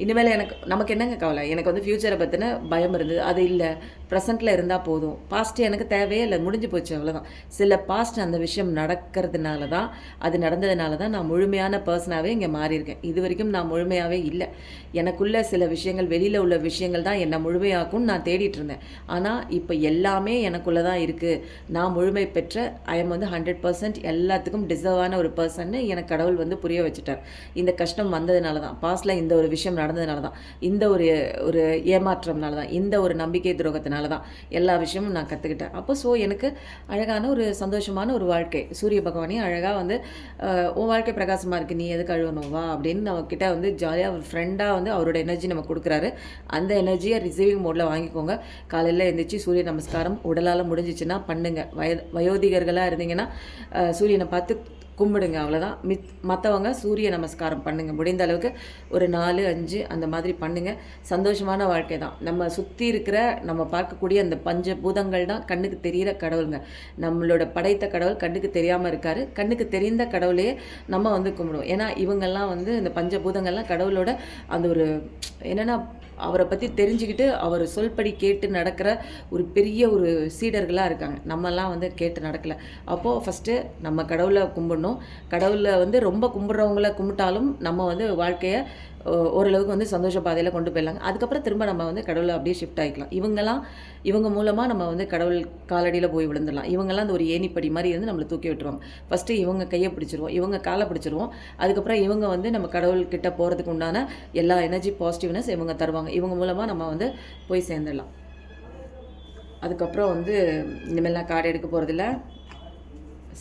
[SPEAKER 1] இனிமேல் நமக்கு என்னங்க கவலை? எனக்கு வந்து ஃப்யூச்சரை பற்றின பயம் இருந்தது, அது இல்லை. ப்ரெசென்ட்டில் இருந்தால் போதும். பாஸ்ட்டு எனக்கு தேவையே இல்லை, முடிஞ்சு போச்சு, அவ்வளோதான். சில பாஸ்ட் அந்த விஷயம் நடக்கிறதுனால தான், அது நடந்ததுனால தான் நான் முழுமையான பர்சனாகவே இங்கே மாறியிருக்கேன். இது வரைக்கும் நான் முழுமையாகவே இல்லை. எனக்குள்ள சில விஷயங்கள், வெளியில் உள்ள விஷயங்கள் தான் என்னை முழுமையாக்கும்னு நான் தேடிட்டு இருந்தேன். ஆனால் இப்போ எல்லாமே எனக்குள்ளே தான் இருக்குது. நான் முழுமை பெற்ற, ஐ எம் வந்து 100% எல்லாத்துக்கும் டிசர்வான ஒரு பர்சன்னு எனக்கு கடவுள் வந்து புரிய வச்சுட்டார். இந்த கஷ்டம் வந்ததுனால தான், பாஸ்டில் இந்த ஒரு விஷயம் நடந்ததுனால தான், இந்த ஒரு ஒரு ஏமாற்றம்னால தான், இந்த ஒரு நம்பிக்கை துரோகத்தினால தான் எல்லா விஷயமும் நான் கற்றுக்கிட்டேன். அப்போ எனக்கு அழகான ஒரு சந்தோஷமான ஒரு வாழ்க்கை, சூரிய பகவானையும் அழகாக வந்து உன் வாழ்க்கை பிரகாசமாக இருக்குது, நீ எதுக்கு அழுவணும் வா அப்படின்னு நம்மக்கிட்ட வந்து ஜாலியாக ஒரு ஃப்ரெண்டாக வந்து அவரோட எனர்ஜி நம்ம கொடுக்குறாரு. அந்த எனர்ஜியை ரிசீவிங் மோடில் வாங்கிக்கோங்க. காலையில் எழுந்திரிச்சு சூரிய நமஸ்காரம் உடலால் முடிஞ்சிச்சுன்னா பண்ணுங்கள். வயோதிகர்களாக இருந்தீங்கன்னா சூரியனை பார்த்து கும்பிடுங்க, அவ்வளோதான். மற்றவங்க சூரிய நமஸ்காரம் பண்ணுங்கள். முடிந்த அளவுக்கு ஒரு 4-5 அந்த மாதிரி பண்ணுங்கள். சந்தோஷமான வாழ்க்கை தான். நம்ம சுற்றி இருக்கிற, நம்ம பார்க்கக்கூடிய அந்த பஞ்சபூதங்கள் தான் கண்ணுக்கு தெரிகிற கடவுளுங்க. நம்மளோட படைத்த கடவுள் கண்ணுக்கு தெரியாமல் இருக்கார். கண்ணுக்கு தெரிந்த கடவுளையே நம்ம வந்து கும்பிடுவோம். ஏன்னா இவங்கெல்லாம் வந்து இந்த பஞ்சபூதங்கள்லாம் கடவுளோட அந்த ஒரு என்னென்னா, அவரை பற்றி தெரிஞ்சுக்கிட்டு அவர் சொல்படி கேட்டு நடக்கிற ஒரு பெரிய ஒரு சீடர்களாக இருக்காங்க. நம்மெல்லாம் வந்து கேட்டு நடக்கலை. அப்போது ஃபஸ்ட்டு நம்ம கடவுளை கும்பிடணும். கடவுளை வந்து ரொம்ப கும்பிட்றவங்கள கும்பிட்டாலும் நம்ம வந்து வாழ்க்கையை ஓரளவுக்கு வந்து சந்தோஷ பாதையில் கொண்டு போயிடலாங்க. அதுக்கப்புறம் திரும்ப நம்ம வந்து கடவுளை அப்படியே ஷிஃப்ட் ஆகிக்கலாம். இவங்க மூலமாக நம்ம வந்து கடவுள் காலடியில் போய் விழுந்துடலாம். இவங்கெல்லாம் அந்த ஒரு ஏணிப்படி மாதிரி இருந்து நம்மளை தூக்கி விட்டுருவாங்க. ஃபஸ்ட்டு இவங்க கையை பிடிச்சிருவோம், இவங்க காலை பிடிச்சிருவோம். அதுக்கப்புறம் இவங்க வந்து நம்ம கடவுள்கிட்ட போகிறதுக்கு உண்டான எல்லா எனர்ஜி பாசிட்டிவ்னஸ் இவங்க தருவாங்க. இவங்க மூலமாக நம்ம வந்து போய் சேர்ந்துடலாம். அதுக்கப்புறம் வந்து இனிமேல் நான் கார்டு எடுக்க போகிறதில்ல.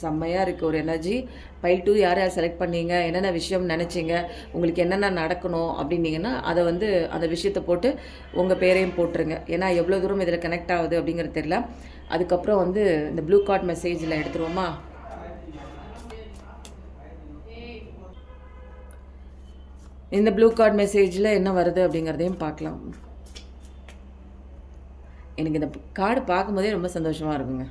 [SPEAKER 1] செம்மையாக இருக்குது ஒரு எனர்ஜி. பைல் 2 யார் யார் செலக்ட் பண்ணீங்க, என்னென்ன விஷயம் நினச்சிங்க, உங்களுக்கு என்னென்ன நடக்கணும் அப்படின்னீங்கன்னா, அதை வந்து அந்த விஷயத்தை போட்டு உங்கள் பேரையும் போட்டுருங்க. ஏன்னா எவ்வளோ தூரம் இதில் கனெக்ட் ஆகுது அப்படிங்கிறது தெரியல. அதுக்கப்புறம் வந்து இந்த ப்ளூ கார்ட் மெசேஜில் எடுத்துருவோமா. இந்த ப்ளூ கார்ட் மெசேஜில் என்ன வருது அப்படிங்கிறதையும் பார்க்கலாம். எனக்கு இந்த கார்டு பார்க்கும்போதே ரொம்ப சந்தோஷமாக இருக்குங்க.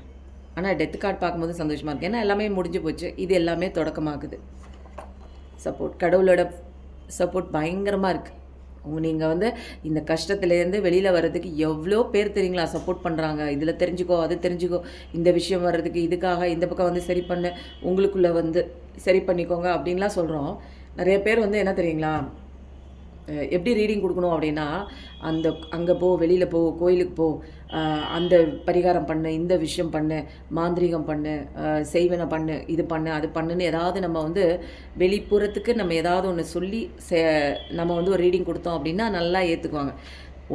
[SPEAKER 1] ஆனால் டெத் கார்டு பார்க்கும்போது சந்தோஷமாக இருக்குது. ஏன்னா எல்லாமே முடிஞ்சு போச்சு. இது எல்லாமே தொடக்கமாகுது. சப்போர்ட், கடவுளோட சப்போர்ட் பயங்கரமாக இருக்குது. நீங்கள் வந்து இந்த கஷ்டத்துலேருந்து வெளியில் வர்றதுக்கு எவ்வளோ பேர் தெரியுங்களா சப்போர்ட் பண்ணுறாங்க. இதில் தெரிஞ்சுக்கோ, அது தெரிஞ்சுக்கோ, இந்த விஷயம் வர்றதுக்கு இதுக்காக இந்த பக்கம் வந்து சரி பண்ணு, உங்களுக்குள்ளே வந்து சரி பண்ணிக்கோங்க அப்படின்லாம் சொல்கிறோம். நிறைய பேர் வந்து என்ன தெரியுங்களா, எப்படி ரீடிங் கொடுக்கணும் அப்படின்னா, அந்த அங்கே போ, வெளியில் போ, கோயிலுக்கு போ, அந்த பரிகாரம் பண்ணு, இந்த விஷயம் பண்ணு, மாந்திரீகம் பண்ணு, செய்வனை பண்ணு, இது பண்ணு, அது பண்ணுன்னு ஏதாவது நம்ம வந்து வெளிப்புறத்துக்கு நம்ம ஏதாவது ஒன்று சொல்லி நம்ம வந்து ஒரு ரீடிங் கொடுத்தோம் அப்படின்னா நல்லா ஏற்றுக்குவாங்க.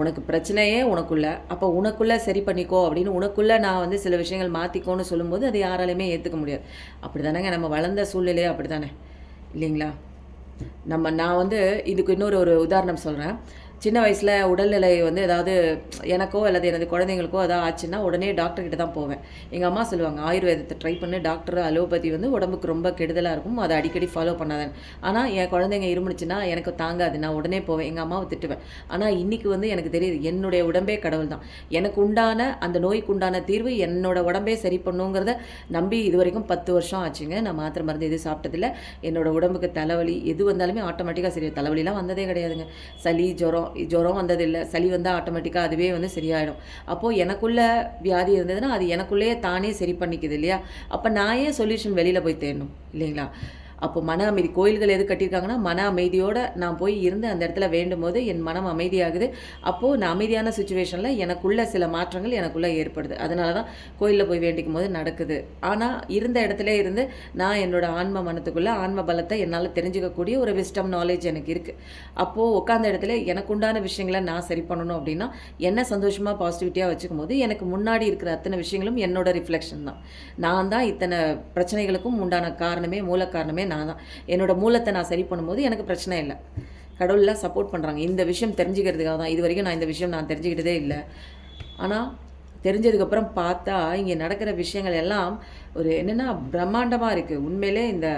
[SPEAKER 1] உனக்கு பிரச்சனையே உனக்குள்ளே, அப்போ உனக்குள்ளே சரி பண்ணிக்கோ அப்படின்னு உனக்குள்ளே நான் வந்து சில விஷயங்கள் மாற்றிக்கோன்னு சொல்லும்போது அது யாராலையுமே ஏற்றுக்க முடியாது. அப்படி தானேங்க நம்ம வளர்ந்த சூழ்நிலையே அப்படி தானே இல்லைங்களா. நான் வந்து இதுக்கு இன்னொரு உதாரணம் சொல்கிறேன். சின்ன வயசில் உடல்நிலை வந்து ஏதாவது எனக்கோ அல்லது எனது குழந்தைங்களுக்கோ ஏதாவது ஆச்சுன்னா உடனே டாக்டர்கிட்ட தான் போவேன். எங்கள் அம்மா சொல்லுவாங்க, ஆயுர்வேதத்தை ட்ரை பண்ணு, டாக்டர் அலோபதி வந்து உடம்புக்கு ரொம்ப கெடுதலாக இருக்கும், அதை அடிக்கடி ஃபாலோ பண்ணாதேன்னு. ஆனால் என் குழந்தைங்க இருமுச்சுன்னா எனக்கு தாங்காது, நான் உடனே போவேன், எங்கள் அம்மாவை திட்டுவேன். ஆனால் இன்றைக்கி வந்து எனக்கு தெரியுது, என்னுடைய உடம்பே கடவுள் தான். எனக்கு உண்டான அந்த நோய்க்கு உண்டான தீர்வு என்னோட உடம்பே சரி பண்ணுங்கிறத நம்பி இது வரைக்கும் 10 வருஷம் ஆச்சுங்க. நான் மாத்திரை மருந்து எதுவும் சாப்பிட்டதில்லை. என்னோடய உடம்புக்கு தலைவலி எது வந்தாலுமே ஆட்டோமேட்டிக்காக சரி. தலைவலிலாம் வந்ததே கிடையாதுங்க. சளி, ஜுரம் வந்ததில்லை. சளி வந்தால் ஆட்டோமேட்டிக்காக அதுவே வந்து சரியாயிடும். அப்போது எனக்குள்ள வியாதி இருந்ததுன்னா அது எனக்குள்ளேயே தானே சரி பண்ணிக்குது இல்லையா. அப்போ நான் ஏன் சொல்யூஷன் வெளியில் போய் தேடணும் இல்லைங்களா. அப்போ மன அமைதி, கோயில்கள் எது கட்டியிருக்காங்கன்னா மன அமைதியோடு நான் போய் இருந்து அந்த இடத்துல வேண்டும் போது என் மனம் அமைதியாகுது. அப்போது நான் அமைதியான சுச்சுவேஷனில் எனக்குள்ள சில மாற்றங்கள் எனக்குள்ளே ஏற்படுது. அதனால தான் கோயிலில் போய் வேண்டிக்கும் போது நடக்குது. ஆனால் இருந்த இடத்துல இருந்து நான் என்னோடய ஆன்ம மனத்துக்குள்ளே ஆன்ம பலத்தை என்னால் தெரிஞ்சுக்கக்கூடிய ஒரு விஸ்டம் நாலேஜ் எனக்கு இருக்குது. அப்போது உட்காந்த இடத்துல எனக்கு உண்டான விஷயங்களை நான் சரி பண்ணணும் அப்படின்னா என்ன சந்தோஷமாக பாசிட்டிவிட்டியாக வச்சுக்கும் போது எனக்கு முன்னாடி இருக்கிற அத்தனை விஷயங்களும் என்னோட ரிஃப்ளெக்ஷன் தான். நான் தான் இத்தனை பிரச்சனைகளுக்கும் உண்டான காரணமே, மூல காரணமே நான் தான். என்னோடய மூலத்தை நான் சரி பண்ணும்போது எனக்கு பிரச்சனை இல்லை. கடவுளெலாம் சப்போர்ட் பண்ணுறாங்க. இந்த விஷயம் தெரிஞ்சுக்கிறதுக்காக தான். இது வரைக்கும் நான் இந்த விஷயம் நான் தெரிஞ்சுக்கிட்டதே இல்லை. ஆனால் தெரிஞ்சதுக்கப்புறம் பார்த்தா இங்கே நடக்கிற விஷயங்கள் எல்லாம் ஒரு என்னென்னா பிரம்மாண்டமாக இருக்குது. உண்மையிலே இந்த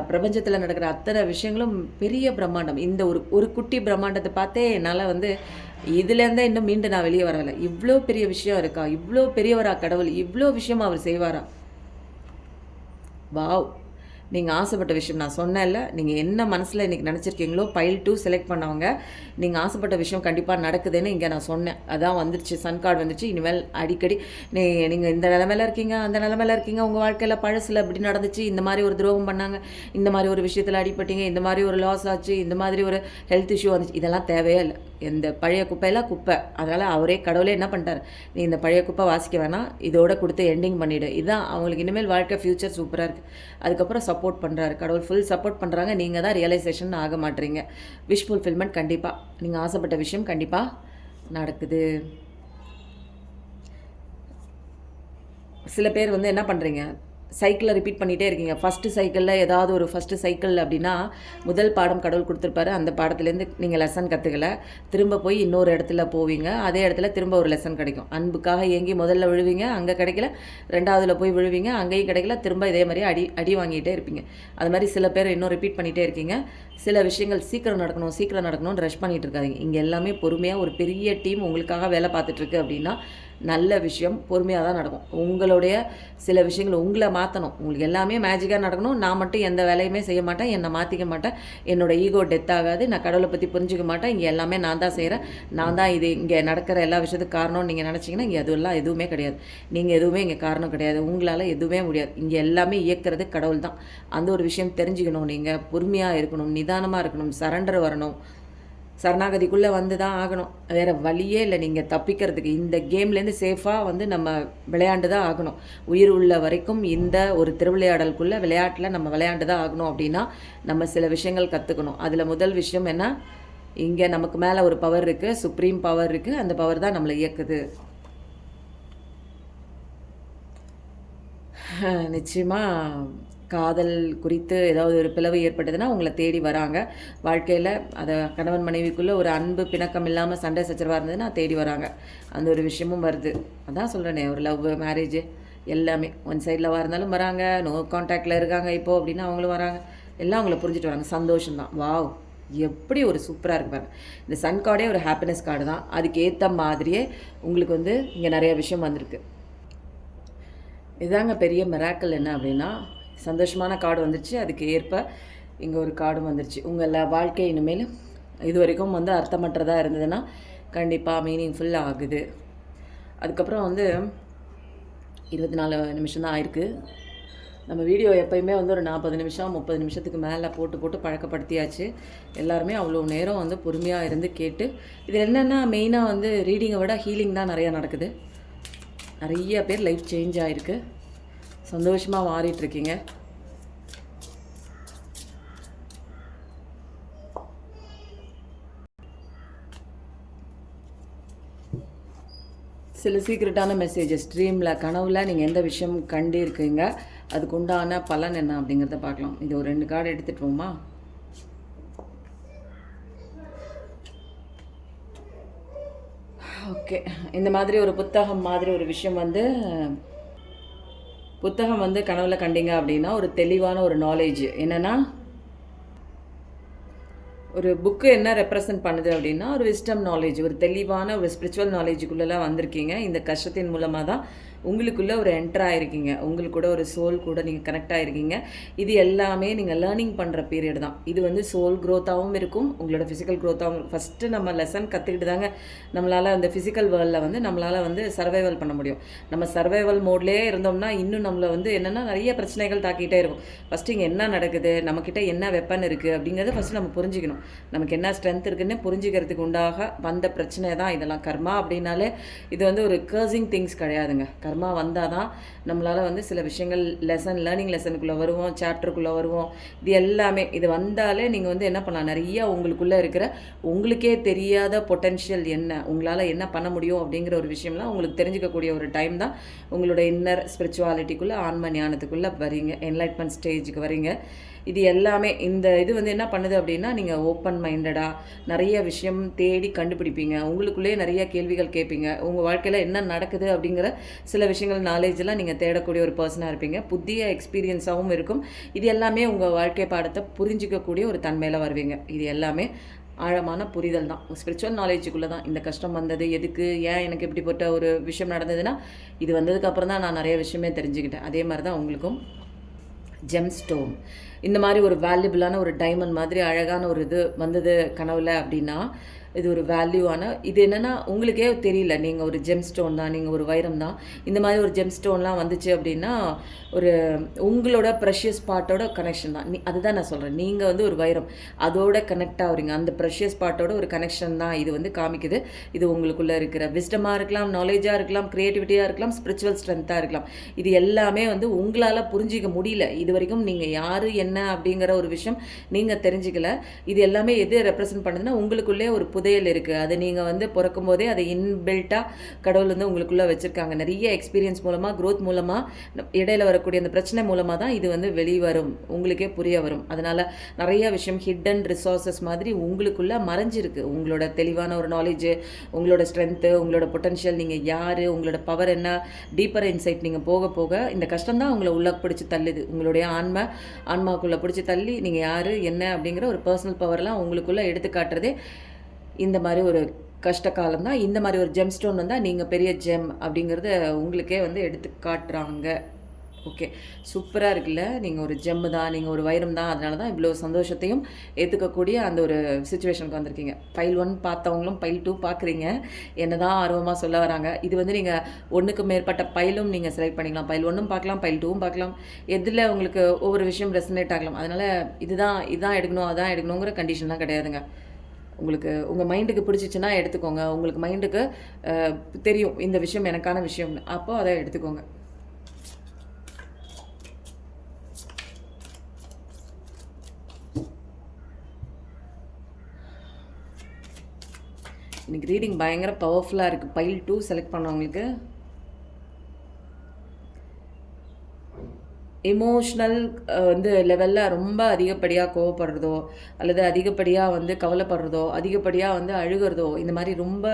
[SPEAKER 1] பிரபஞ்சத்தில் நடக்கிற அத்தனை விஷயங்களும் பெரிய பிரம்மாண்டம். இந்த ஒரு குட்டி பிரம்மாண்டத்தை பார்த்தே என்னால் வந்து இதுலேருந்தே இன்னும் மீண்டு நான் வெளியே வரலை. இவ்வளோ பெரிய விஷயம் இருக்கா, இவ்வளோ பெரியவரா கடவுள், இவ்வளோ விஷயம் அவர் செய்வாரா. வாவ். நீங்கள் ஆசைப்பட்ட விஷயம் நான் சொன்னேன்ல, நீங்கள் என்ன மனசில் இன்றைக்கி நினச்சிருக்கீங்களோ பைல் 2 செலக்ட் பண்ணவங்க நீங்கள் ஆசைப்பட்ட விஷயம் கண்டிப்பாக நடக்குதுன்னு இங்கே நான் சொன்னேன். அதான் வந்துருச்சு, சன் கார்டு வந்துச்சு. இனிமேல் அடிக்கடி நீங்கள் இந்த நிலமையில இருக்கீங்க, அந்த நிலமையில இருக்கீங்க, உங்கள் வாழ்க்கையில் பழசில் இப்படி நடந்துச்சு, இந்த மாதிரி ஒரு துரோகம் பண்ணாங்க, இந்த மாதிரி ஒரு விஷயத்தில் அடிப்பட்டீங்க, இந்த மாதிரி ஒரு லாஸ் ஆச்சு, இந்த மாதிரி ஒரு ஹெல்த் இஷ்யூ வந்துச்சு, இதெல்லாம் தேவையே இல்லை. இந்த பழைய குப்பையெல்லாம் குப்பை. அதனால் அவரே கடவுளே என்ன பண்ணிட்டார், நீ இந்த பழைய குப்பை வாசிக்க வேணாம், இதோட கொடுத்து எண்டிங் பண்ணிவிடு. இதுதான் அவங்களுக்கு இனிமேல் வாழ்க்கை ஃப்யூச்சர் சூப்பராக இருக்குது. அதுக்கப்புறம் சப்போர்ட் பண்ணுறாரு கடவுள், ஃபுல் சப்போர்ட் பண்ணுறாங்க. நீங்கள் தான் ரியலைசேஷன் ஆக மாட்டீங்க. விஷ் ஃபுல்ஃபில்மெண்ட் கண்டிப்பாக, நீங்கள் ஆசைப்பட்ட விஷயம் கண்டிப்பாக நடக்குது. சில பேர் வந்து என்ன பண்ணுறீங்க, சைக்கிளை ரிப்பீட் பண்ணிகிட்டே இருக்கீங்க. ஃபஸ்ட்டு சைக்கிள் அப்படின்னா முதல் பாடம் கடவுள் கொடுத்துருப்பாரு. அந்த பாடத்துலேருந்து நீங்கள் லெசன் கற்றுக்கல, திரும்ப போய் இன்னொரு இடத்துல போவீங்க. அதே இடத்துல திரும்ப ஒரு லெசன் கிடைக்கும். அன்புக்காக ஏங்கி முதல்ல விழுவீங்க, அங்கே கிடைக்கல, ரெண்டாவதுல போய் விழுவீங்க, அங்கேயும் கிடைக்கல, திரும்ப இதே மாதிரி அடி வாங்கிட்டே இருப்பீங்க. அது மாதிரி சில பேர் இன்னும் ரிப்பீட் பண்ணிகிட்டே இருக்கீங்க. சில விஷயங்கள் சீக்கிரம் நடக்கணும்னு ரஷ் பண்ணிகிட்டு இருக்காதிங்க. இங்கே எல்லாமே பொறுமையாக ஒரு பெரிய டீம் உங்களுக்காக வேலை பார்த்துட்ருக்கு அப்படின்னா நல்ல விஷயம் பொறுமையாக தான் நடக்கும். உங்களுடைய சில விஷயங்கள் உங்களை மாற்றணும். உங்களுக்கு எல்லாமே மேஜிக்காக நடக்கணும். நான் மட்டும் எந்த வேலையுமே செய்ய மாட்டேன், என்னை மாற்றிக்க மாட்டேன், என்னோடய ஈகோ டெத் ஆகாது, நான் கடவுளை பற்றி புரிஞ்சிக்க மாட்டேன், இங்கே எல்லாமே நான் தான் செய்கிறேன், நான் தான் இது இங்கே நடக்கிற எல்லா விஷயத்துக்கு காரணம்னு நீங்கள் நினச்சிங்கன்னா இங்கே அதெல்லாம் எதுவுமே கிடையாது. நீங்கள் எதுவுமே இங்கே காரணம் கிடையாது. உங்களால் எதுவுமே முடியாது. இங்கே எல்லாமே இயக்கிறது கடவுள் தான். அந்த ஒரு விஷயம் தெரிஞ்சுக்கணும். நீங்கள் பொறுமையாக இருக்கணும், நிதானமாக இருக்கணும், சரண்டர் வரணும், சரணாகதிக்குள்ளே வந்து தான் ஆகணும். வேறு வழியே இல்லை நீங்கள் தப்பிக்கிறதுக்கு. இந்த கேம்லேருந்து சேஃபாக வந்து நம்ம விளையாண்டு தான் ஆகணும். உயிர் உள்ள வரைக்கும் இந்த ஒரு திருவிளையாடலுக்குள்ளே விளையாட்டில் நம்ம விளையாண்டு தான் ஆகணும். அப்படின்னா நம்ம சில விஷயங்கள் கற்றுக்கணும். அதில் முதல் விஷயம் என்ன, இங்கே நமக்கு மேலே ஒரு பவர் இருக்குது, சுப்ரீம் பவர் இருக்குது. அந்த பவர் தான் நம்மளை இயக்குது. நிச்சயமாக காதல் குறித்து ஏதாவது ஒரு பிளவு ஏற்பட்டதுன்னா உங்களை தேடி வராங்க. வாழ்க்கையில் அதை கணவன் மனைவிக்குள்ளே ஒரு அன்பு பிணக்கம் இல்லாமல் சண்டை சச்சரவாக இருந்ததுன்னா தேடி வராங்க. அந்த ஒரு விஷயமும் வருது. அதான் சொல்கிறேனே, ஒரு லவ் மேரேஜ் எல்லாமே ஒன் சைட் லவ்வாக இருந்தாலும் வராங்க, நோ கான்டாக்டில் இருக்காங்க இப்போது அப்படின்னா அவங்களும் வராங்க. எல்லாம் அவங்கள புரிஞ்சுட்டு வராங்க. சந்தோஷம்தான். வாவ், எப்படி ஒரு சூப்பராக இருக்கு பாருங்க. இந்த சன் கார்டே ஒரு ஹாப்பினஸ் கார்டு தான். அதுக்கு ஏற்ற மாதிரியே உங்களுக்கு வந்து இங்கே நிறைய விஷயம் வந்திருக்கு. இதாங்க பெரிய மிராக்கல். என்ன அப்படின்னா, சந்தோஷமான கார்டு வந்துருச்சு. அதுக்கு ஏற்ப இங்கே ஒரு கார்டும் வந்துருச்சு. உங்கள் வாழ்க்கை இனிமேல் இது வரைக்கும் வந்து அர்த்தமற்றதாக இருந்ததுன்னா கண்டிப்பாக மீனிங்ஃபுல் ஆகுது. அதுக்கப்புறம் வந்து 24 நிமிஷம் தான் ஆயிருக்கு. நம்ம வீடியோ எப்போயுமே வந்து ஒரு 40 நிமிஷம் 30 நிமிஷத்துக்கு மேலே போட்டு பழக்கப்படுத்தியாச்சு. எல்லாருமே அவ்வளோ நேரம் வந்து பொறுமையாக இருந்து கேட்டு, இது என்னென்னா மெயினாக வந்து ரீடிங்கை விட ஹீலிங் தான் நிறையா நடக்குது. நிறைய பேர் லைஃப் சேஞ்ச் ஆகிருக்கு. சந்தோஷமாக மாறிட்டுருக்கீங்க. சில சீக்ரெட்டான மெசேஜஸ் ட்ரீமில், கனவில் நீங்கள் எந்த விஷயம் கண்டிருக்கீங்க, அதுக்கு உண்டான பலன் என்ன அப்படிங்கிறத பார்க்கலாம். இது ஒரு 2 கார்டு எடுத்துகிட்டு போமா. ஓகே, இந்த மாதிரி ஒரு புத்தகம் மாதிரி ஒரு விஷயம் வந்து புத்தகம் வந்து கனவுல கண்டிங்க அப்படின்னா ஒரு தெளிவான ஒரு நாலேஜ் என்னென்னா, ஒரு புக்கு என்ன ரெப்ரசன்ட் பண்ணுது அப்படின்னா ஒரு விஸ்டம் நாலேஜ், ஒரு தெளிவான ஒரு ஸ்பிரிச்சுவல் நாலேஜுக்குள்ளெல்லாம் வந்திருக்கீங்க. இந்த கஷ்டத்தின் மூலமாக தான் உங்களுக்குள்ளே ஒரு என்டர் ஆகிருக்கீங்க. உங்களுக்கு கூட ஒரு சோல் கூட நீங்கள் கனெக்ட் ஆகிருக்கீங்க. இது எல்லாமே நீங்கள் லேர்னிங் பண்ணுற பீரியட் தான். இது வந்து சோல் க்ரோத்தாகவும் இருக்கும், உங்களோட ஃபிசிக்கல் க்ரோத்தாகவும். ஃபஸ்ட்டு நம்ம லெசன் கற்றுக்கிட்டு தாங்க நம்மளால் அந்த ஃபிசிக்கல் வேர்ல்டில் வந்து நம்மளால் வந்து சர்வைவல் பண்ண முடியும். நம்ம சர்வைவல் மோட்லேயே இருந்தோம்னா இன்னும் நம்மளை வந்து என்னென்னா நிறைய பிரச்சனைகள் தாக்கிட்டே இருக்கும். ஃபஸ்ட்டு இங்கே என்ன நடக்குது, நம்மக்கிட்ட என்ன வெப்பன் இருக்குது அப்படிங்கிறத ஃபஸ்ட்டு நம்ம புரிஞ்சுக்கணும். நமக்கு என்ன ஸ்ட்ரென்த் இருக்குன்னு புரிஞ்சுக்கிறதுக்கு உண்டாக வந்த பிரச்சனை தான் இதெல்லாம். கர்மா அப்படின்னாலே இது வந்து ஒரு கர்சிங் திங்ஸ் கிடையாதுங்க. கர்மா வந்தால் தான் நம்மளால் வந்து சில விஷயங்கள் லேர்னிங் லெசனுக்குள்ளே வருவோம், சாப்டருக்குள்ளே வருவோம். இது எல்லாமே இது வந்தாலே நீங்கள் வந்து என்ன பண்ணலாம், நிறையா உங்களுக்குள்ளே இருக்கிற உங்களுக்கே தெரியாத பொட்டென்ஷியல் என்ன, உங்களால் என்ன பண்ண முடியும் அப்படிங்கிற ஒரு விஷயம்லாம் உங்களுக்கு தெரிஞ்சுக்கக்கூடிய ஒரு டைம் தான். உங்களோட இன்னர் ஸ்பிரிச்சுவாலிட்டிக்குள்ளே, ஆன்ம ஞானத்துக்குள்ளே வரீங்க, என்லைட்மெண்ட் ஸ்டேஜுக்கு வரீங்க. இது எல்லாமே இந்த இது வந்து என்ன பண்ணுது அப்படின்னா, நீங்கள் ஓப்பன் மைண்டடாக நிறைய விஷயம் தேடி கண்டுபிடிப்பீங்க. உங்களுக்குள்ளேயே நிறைய கேள்விகள் கேட்பீங்க. உங்கள் வாழ்க்கையில் என்ன நடக்குது அப்படிங்கிற சில விஷயங்கள் நாலேஜெலாம் நீங்கள் தேடக்கூடிய ஒரு பர்சனாக இருப்பீங்க. புதிய எக்ஸ்பீரியன்ஸாகவும் இருக்கும். இது எல்லாமே உங்கள் வாழ்க்கை பாடத்தை புரிஞ்சிக்கக்கூடிய ஒரு தன்மையில் வருவீங்க. இது எல்லாமே ஆழமான புரிதல் தான். ஸ்பிரிச்சுவல் நாலேஜுக்குள்ளே தான் இந்த கஷ்டம் வந்தது, எதுக்கு, ஏன் எனக்கு இப்படிப்பட்ட ஒரு விஷயம் நடந்ததுன்னா, இது வந்ததுக்கப்புறம் தான் நான் நிறைய விஷயமே தெரிஞ்சுக்கிட்டேன். அதே மாதிரி தான் உங்களுக்கும் ஜெம் ஸ்டோன் இந்த மாதிரி ஒரு வேல்யூபிளான ஒரு டைமண்ட் மாதிரி அழகான ஒரு இது வந்தது கனவுல அப்படின்னா, இது ஒரு வேல்யூவான இது என்னென்னா உங்களுக்கே தெரியல, நீங்கள் ஒரு ஜெம் ஸ்டோன் தான், நீங்கள் ஒரு வைரம் தான். இந்த மாதிரி ஒரு ஜெம் ஸ்டோன்லாம் வந்துச்சு அப்படின்னா ஒரு உங்களோட ப்ரெஷியஸ் பார்ட்டோட கனெக்ஷன் தான். அதுதான் நான் சொல்கிறேன், நீங்கள் வந்து ஒரு வைரம் அதோட கனெக்ட் ஆகுறீங்க. அந்த ப்ரெஷியஸ் பார்ட்டோட ஒரு கனெக்ஷன் தான் இது வந்து காமிக்குது. இது உங்களுக்குள்ளே இருக்கிற விஸ்டமாக இருக்கலாம், நாலேஜாக இருக்கலாம், க்ரியேட்டிவிட்டியாக இருக்கலாம், ஸ்பிரிச்சுவல் ஸ்ட்ரென்த்தாக இருக்கலாம். இது எல்லாமே வந்து உங்களால் புரிஞ்சிக்க முடியல. இது வரைக்கும் நீங்கள் யார் என்ன அப்படிங்கிற ஒரு விஷயம் நீங்கள் தெரிஞ்சிக்கல. இது எல்லாமே எது ரெப்ரசன்ட் பண்ணுதுன்னா, உங்களுக்குள்ளே ஒரு புதையல் இருக்குது. அது நீங்கள் வந்து பிறக்கும் போதே அதை இன்பில்ட்டாக கடவுள் வந்து உங்களுக்குள்ளே வச்சுருக்காங்க. நிறைய எக்ஸ்பீரியன்ஸ் மூலமாக, க்ரோத் மூலமாக, இடையில வரக்கூடிய அந்த பிரச்சனை மூலமாக தான் இது வந்து வெளிவரும், உங்களுக்கே புரிய வரும். அதனால் நிறைய விஷயம் ஹிடன் ரிசோர்ஸஸ் மாதிரி உங்களுக்குள்ளே மறைஞ்சிருக்கு. உங்களோட தெளிவான ஒரு நாலேஜு, உங்களோட ஸ்ட்ரென்த்து, உங்களோட பொட்டன்ஷியல், நீங்கள் யார், உங்களோட பவர் என்ன, டீப்பர் இன்சைட் நீங்கள் போக போக இந்த கஷ்டம் தான் உங்களை உள்ளே பிடிச்சி தள்ளுது. உங்களுடைய ஆன்மாக்குள்ளே பிடிச்சி தள்ளி நீங்கள் யார் என்ன அப்படிங்கிற ஒரு பர்சனல் பவர்லாம் உங்களுக்குள்ளே எடுத்து காட்டுறதே இந்த மாதிரி ஒரு கஷ்ட காலம் தான். இந்த மாதிரி ஒரு ஜெம் ஸ்டோன் வந்தால் நீங்கள் பெரிய ஜெம் அப்படிங்கிறத உங்களுக்கே வந்து எடுத்து காட்டுறாங்க. ஓகே, சூப்பராக இருக்குல்ல. நீங்கள் ஒரு ஜெம்மு தான், நீங்கள் ஒரு வைரம் தான். அதனால தான் இவ்வளோ சந்தோஷத்தையும் ஏற்றுக்கக்கூடிய அந்த ஒரு சுச்சுவேஷனுக்கு வந்திருக்கீங்க. பைல் 1 பார்த்தவங்களும் பைல் 2 பார்க்குறீங்க. என்ன தான் ஆர்வமாக சொல்ல வராங்க. இது வந்து நீங்கள் ஒன்றுக்கு மேற்பட்ட பைலும் நீங்கள் செலக்ட் பண்ணிக்கலாம். பைல் 1ம் பார்க்கலாம், பைல் 2ம் பார்க்கலாம். எதில் உங்களுக்கு ஒவ்வொரு விஷயம் ரெசனேட் ஆகலாம். அதனால் இதுதான் எடுக்கணும், அதான் எடுக்கணுங்கிற கண்டிஷன்லாம் கிடையாதுங்க. உங்களுக்கு உங்கள் மைண்டுக்கு பிடிச்சிச்சின்னா எடுத்துக்கோங்க. உங்களுக்கு மைண்டுக்கு தெரியும் இந்த விஷயம் எனக்கான விஷயம்னு, அப்போ அதை எடுத்துக்கோங்க. இன்னைக்கு ரீடிங் பயங்கர பவர்ஃபுல்லாக இருக்குது. பைல் 2 செலக்ட் பண்ணவங்களுக்கு எமோஷ்னல் வந்து லெவலில் ரொம்ப அதிகப்படியாக கோவப்படுறதோ, அல்லது அதிகப்படியாக வந்து கவலைப்படுறதோ, அதிகப்படியாக வந்து அழுகுறதோ, இந்த மாதிரி ரொம்ப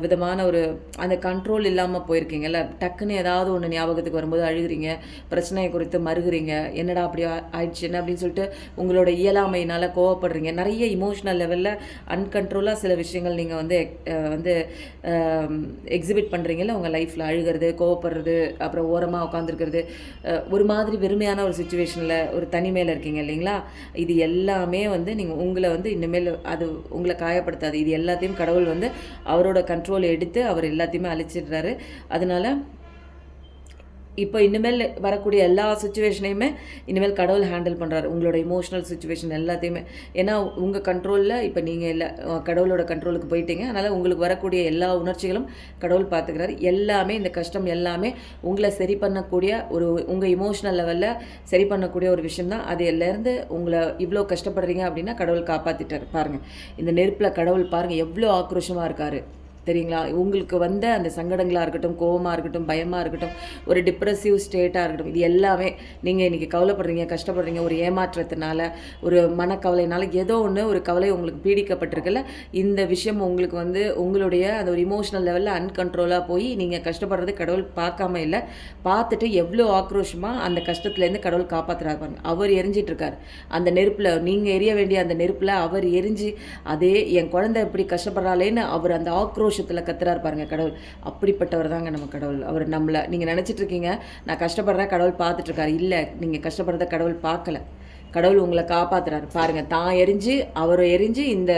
[SPEAKER 1] விதமான ஒரு அந்த கண்ட்ரோல் இல்லாமல் போயிருக்கீங்கல்ல. டக்குன்னு ஏதாவது ஒன்று ஞாபகத்துக்கு வரும்போது அழுகுறீங்க, பிரச்சனையை குறித்து மறுகுறீங்க, என்னடா அப்படி ஆயிடுச்சு என்ன அப்படின்னு சொல்லிட்டு உங்களோட இயலாமையினால் கோவப்படுறீங்க. நிறைய இமோஷ்னல் லெவலில் அன்கண்ட்ரோலாக சில விஷயங்கள் நீங்கள் வந்து வந்து எக்ஸிபிட் பண்ணுறீங்கல்ல உங்கள் லைஃப்பில். அழுகிறது, கோவப்படுறது, அப்புறம் ஓரமாக உட்காந்துருக்கிறது, ஒரு மாதிரி வெறுமையான ஒரு சுச்சுவேஷனில் ஒரு தனிமையில் இருக்கீங்க இல்லைங்களா. இது எல்லாமே வந்து நீங்கள் உங்களை வந்து இனிமேல் அது உங்களை காயப்படுத்தாது. இது எல்லாத்தையும் கடவுள் வந்து அவரோட கண்ட்ரோல் எடுத்து அவர் எல்லாத்தையுமே அழிச்சிடுறாரு. அதனால இப்போ இனிமேல் வரக்கூடிய எல்லா சுச்சுவேஷனையுமே இனிமேல் கடவுள் ஹேண்டில் பண்ணுறாரு. உங்களோட இமோஷனல் சுச்சுவேஷன் எல்லாத்தையுமே. ஏன்னா உங்கள் கண்ட்ரோலில் இப்போ நீங்கள் இல்லை, கடவுளோட கண்ட்ரோலுக்கு போயிட்டீங்க. அதனால் உங்களுக்கு வரக்கூடிய எல்லா உணர்ச்சிகளும் கடவுள் பார்த்துக்கிறாரு. எல்லாமே இந்த கஷ்டம் எல்லாமே உங்களை சரி பண்ணக்கூடிய ஒரு உங்கள் இமோஷனல் லெவலில் சரி பண்ணக்கூடிய ஒரு விஷயம் தான். அது எல்லேருந்து உங்களை இவ்வளோ கஷ்டப்படுறீங்க அப்படின்னா கடவுள் காப்பாற்றிட்டார். பாருங்கள், இந்த நெருப்பில் கடவுள் பாருங்கள் எவ்வளோ ஆக்ரோஷமாக இருக்கார் தெரியுங்களா. உங்களுக்கு வந்த அந்த சங்கடங்களாக இருக்கட்டும், கோவமாக இருக்கட்டும், பயமாக இருக்கட்டும், ஒரு டிப்ரெசிவ் ஸ்டேட்டாக இருக்கட்டும், இது எல்லாமே நீங்கள் இன்றைக்கி கவலைப்படுறீங்க, கஷ்டப்படுறீங்க, ஒரு ஏமாற்றத்தினால, ஒரு மனக்கவலையினால, ஏதோ ஒன்று ஒரு கவலை உங்களுக்கு பீடிக்கப்பட்டிருக்குல்ல. இந்த விஷயம் உங்களுக்கு வந்து உங்களுடைய அந்த ஒரு இமோஷனல் லெவலில் அன்கண்ட்ரோலாக போய் நீங்கள் கஷ்டப்படுறது கடவுள் பார்க்காம இல்லை, பார்த்துட்டு எவ்வளோ ஆக்ரோஷமாக அந்த கஷ்டத்துலேருந்து கடவுள் காப்பாற்றுறாரு பாருங்க. அவர் எரிஞ்சிட்டு இருக்கார் அந்த நெருப்பில். நீங்கள் எரிய வேண்டிய அந்த நெருப்பில் அவர் எரிஞ்சு, அதே என் குழந்தை இப்படி கஷ்டப்படுறாளேன்னு அவர் அந்த ஆக்ரோஷத்தில் கத்துறாரு பாருங்க கடவுள். அப்படிப்பட்டவர் தாங்க நம்ம கடவுள். அவர் நம்மளை நீங்கள் நினச்சிட்டு இருக்கீங்க நான் கஷ்டப்படுறேன் கடவுள் பார்த்துட்டு இருக்காரு. இல்லை, நீங்கள் கஷ்டப்படுறத கடவுள் பார்க்கல. கடவுள் உங்களை காப்பாற்றுறாரு பாருங்கள். தான் எரிஞ்சு அவர் எரிஞ்சு இந்த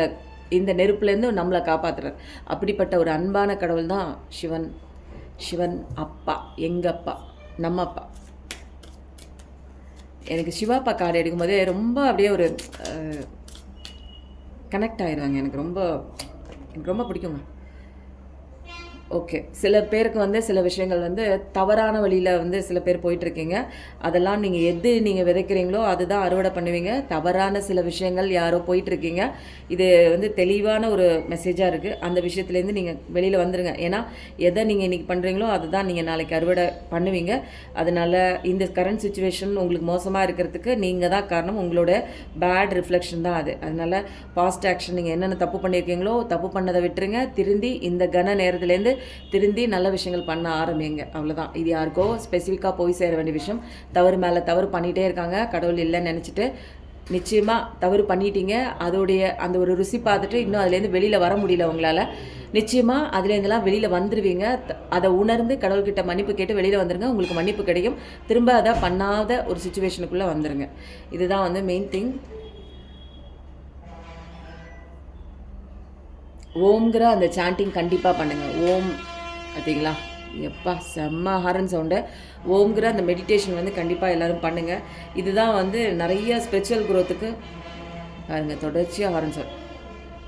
[SPEAKER 1] இந்த நெருப்புலேருந்து நம்மளை காப்பாற்றுறார். அப்படிப்பட்ட ஒரு அன்பான கடவுள் தான் சிவன். சிவன் அப்பா, எங்கள் அப்பா, நம்ம அப்பா. எனக்கு சிவாப்பா கார்டு எடுக்கும்போதே ரொம்ப அப்படியே ஒரு கனெக்ட் ஆயிடுவாங்க. எனக்கு ரொம்ப பிடிக்குங்க. ஓகே, சில பேருக்கு வந்து சில விஷயங்கள் வந்து தவறான வழியில் வந்து சில பேர் போயிட்டுருக்கீங்க. அதெல்லாம் நீங்கள் விதைக்கிறீங்களோ அதுதான் அறுவடை பண்ணுவீங்க. தவறான சில விஷயங்கள் யாரோ போயிட்டுருக்கீங்க. இது வந்து தெளிவான ஒரு மெசேஜாக இருக்குது. அந்த விஷயத்துலேருந்து நீங்கள் வெளியில் வந்துடுங்க. ஏன்னா எதை நீங்கள் இன்றைக்கி பண்ணுறீங்களோ அதுதான் நீங்கள் நாளைக்கு அறுவடை பண்ணுவீங்க. அதனால் இந்த கரண்ட் சுச்சுவேஷன் உங்களுக்கு மோசமாக இருக்கிறதுக்கு நீங்கள் தான் காரணம். உங்களோட பேட் ரிஃப்ளெக்ஷன் தான் அது. அதனால் பாஸ்ட் ஆக்ஷன், நீங்கள் என்னென்ன தப்பு பண்ணியிருக்கீங்களோ தப்பு பண்ணதை விட்டுருங்க. திருந்தி இந்த கன நேரத்துலேருந்து திருந்தி நல்ல விஷயங்கள் பண்ண ஆரம்பிங்க. அவ்வளோதான். இது யாருக்கோ ஸ்பெசிஃபிக்காக போய் சேர வேண்டிய விஷயம். தவறு மேலே தவறு பண்ணிகிட்டே இருக்காங்க, கடவுள் இல்லைன்னு நினச்சிட்டு. நிச்சயமாக தவறு பண்ணிட்டீங்க, அதோடைய அந்த ஒரு ருசி பார்த்துட்டு இன்னும் அதுலேருந்து வெளியில் வர முடியல உங்களால். நிச்சயமாக அதுலேருந்துலாம் வெளியில் வந்துடுவீங்க. அதை உணர்ந்து கடவுள்கிட்ட மன்னிப்பு கேட்டு வெளியில் வந்துடுங்க. உங்களுக்கு மன்னிப்பு கிடைக்கும். திரும்ப அதை பண்ணாத ஒரு சுச்சுவேஷனுக்குள்ளே வந்துடுங்க. இதுதான் வந்து மெயின் திங். ஓம்ங்கிற அந்த சாண்டிங் கண்டிப்பாக பண்ணுங்கள். ஓம் பார்த்தீங்களா, எப்பா செம்ம ஹாரன் சவுண்டு. ஓம்ங்கிற அந்த மெடிடேஷன் வந்து கண்டிப்பாக எல்லோரும் பண்ணுங்கள். இதுதான் வந்து நிறைய ஸ்பிரிச்சுவல் க்ரோத்துக்கு பாருங்கள், தொடர்ச்சியாக ஹாரன் சவுண்ட்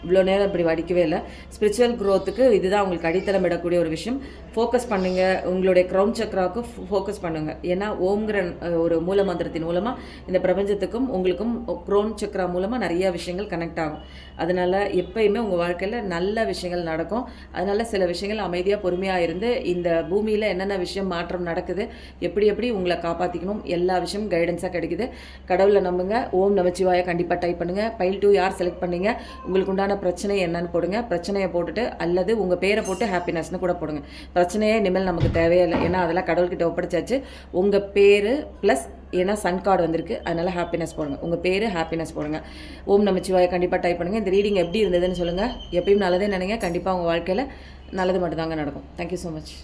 [SPEAKER 1] இவ்வளோ நேரம் இப்படி வடிக்கவே இல்லை. ஸ்பிரிச்சுவல் க்ரோத்துக்கு இதுதான் உங்களுக்கு அடித்தளம் இடக்கூடிய ஒரு விஷயம். ஃபோக்கஸ் பண்ணுங்கள், உங்களுடைய க்ரௌன் சக்ராவுக்கு ஃபோக்கஸ் பண்ணுங்கள். ஏன்னா ஓம்ங்கிற ஒரு மூல மந்திரத்தின் மூலமாக இந்த பிரபஞ்சத்துக்கும் உங்களுக்கும் க்ரௌன் சக்ரா மூலமாக நிறைய விஷயங்கள் கனெக்ட் ஆகும். அதனால் எப்பயுமே உங்கள் வாழ்க்கையில் நல்ல விஷயங்கள் நடக்கும். அதனால் சில விஷயங்கள் அமைதியாக பொறுமையாக இருந்து இந்த பூமியில் என்னென்ன விஷயம் மாற்றம் நடக்குது, எப்படி உங்களை காப்பாற்றிக்கணும், எல்லா விஷயமும் கைடன்ஸாக கிடைக்குது. கடவுளை நம்புங்க. ஓம் நமச்சிவாய கண்டிப்பாக டைப் பண்ணுங்கள். பைல் 2 யார் செலக்ட் பண்ணீங்க, உங்களுக்கு உண்டான பிரச்சனை என்னன்னு போடுங்க. பிரச்சனையை போட்டுட்டு அல்லது உங்கள் பேரை போட்டு ஹாப்பினஸ்னு கூட போடுங்க. பிரச்சனையே இனிமேல் நமக்கு தேவையில்லை. ஏன்னா அதெல்லாம் கடவுள்கிட்ட ஒப்படைச்சாச்சு. உங்கள் பேர் ப்ளஸ் ஏன்னா சன் கார்டு வந்திருக்கு, அதனால் ஹாப்பினஸ் போடுங்க. உங்கள் பேர் ஹாப்பினஸ் போடுங்க. ஓம் நமச்சிவாய கண்டிப்பாக டைப் பண்ணுங்கள். இந்த ரீடிங் எப்படி இருந்ததுன்னு சொல்லுங்கள். எப்பயும் நல்லதே நினைங்க. கண்டிப்பாக உங்கள் வாழ்க்கையில் நல்லது மட்டும்தாங்க நடக்கும். Thank you so much.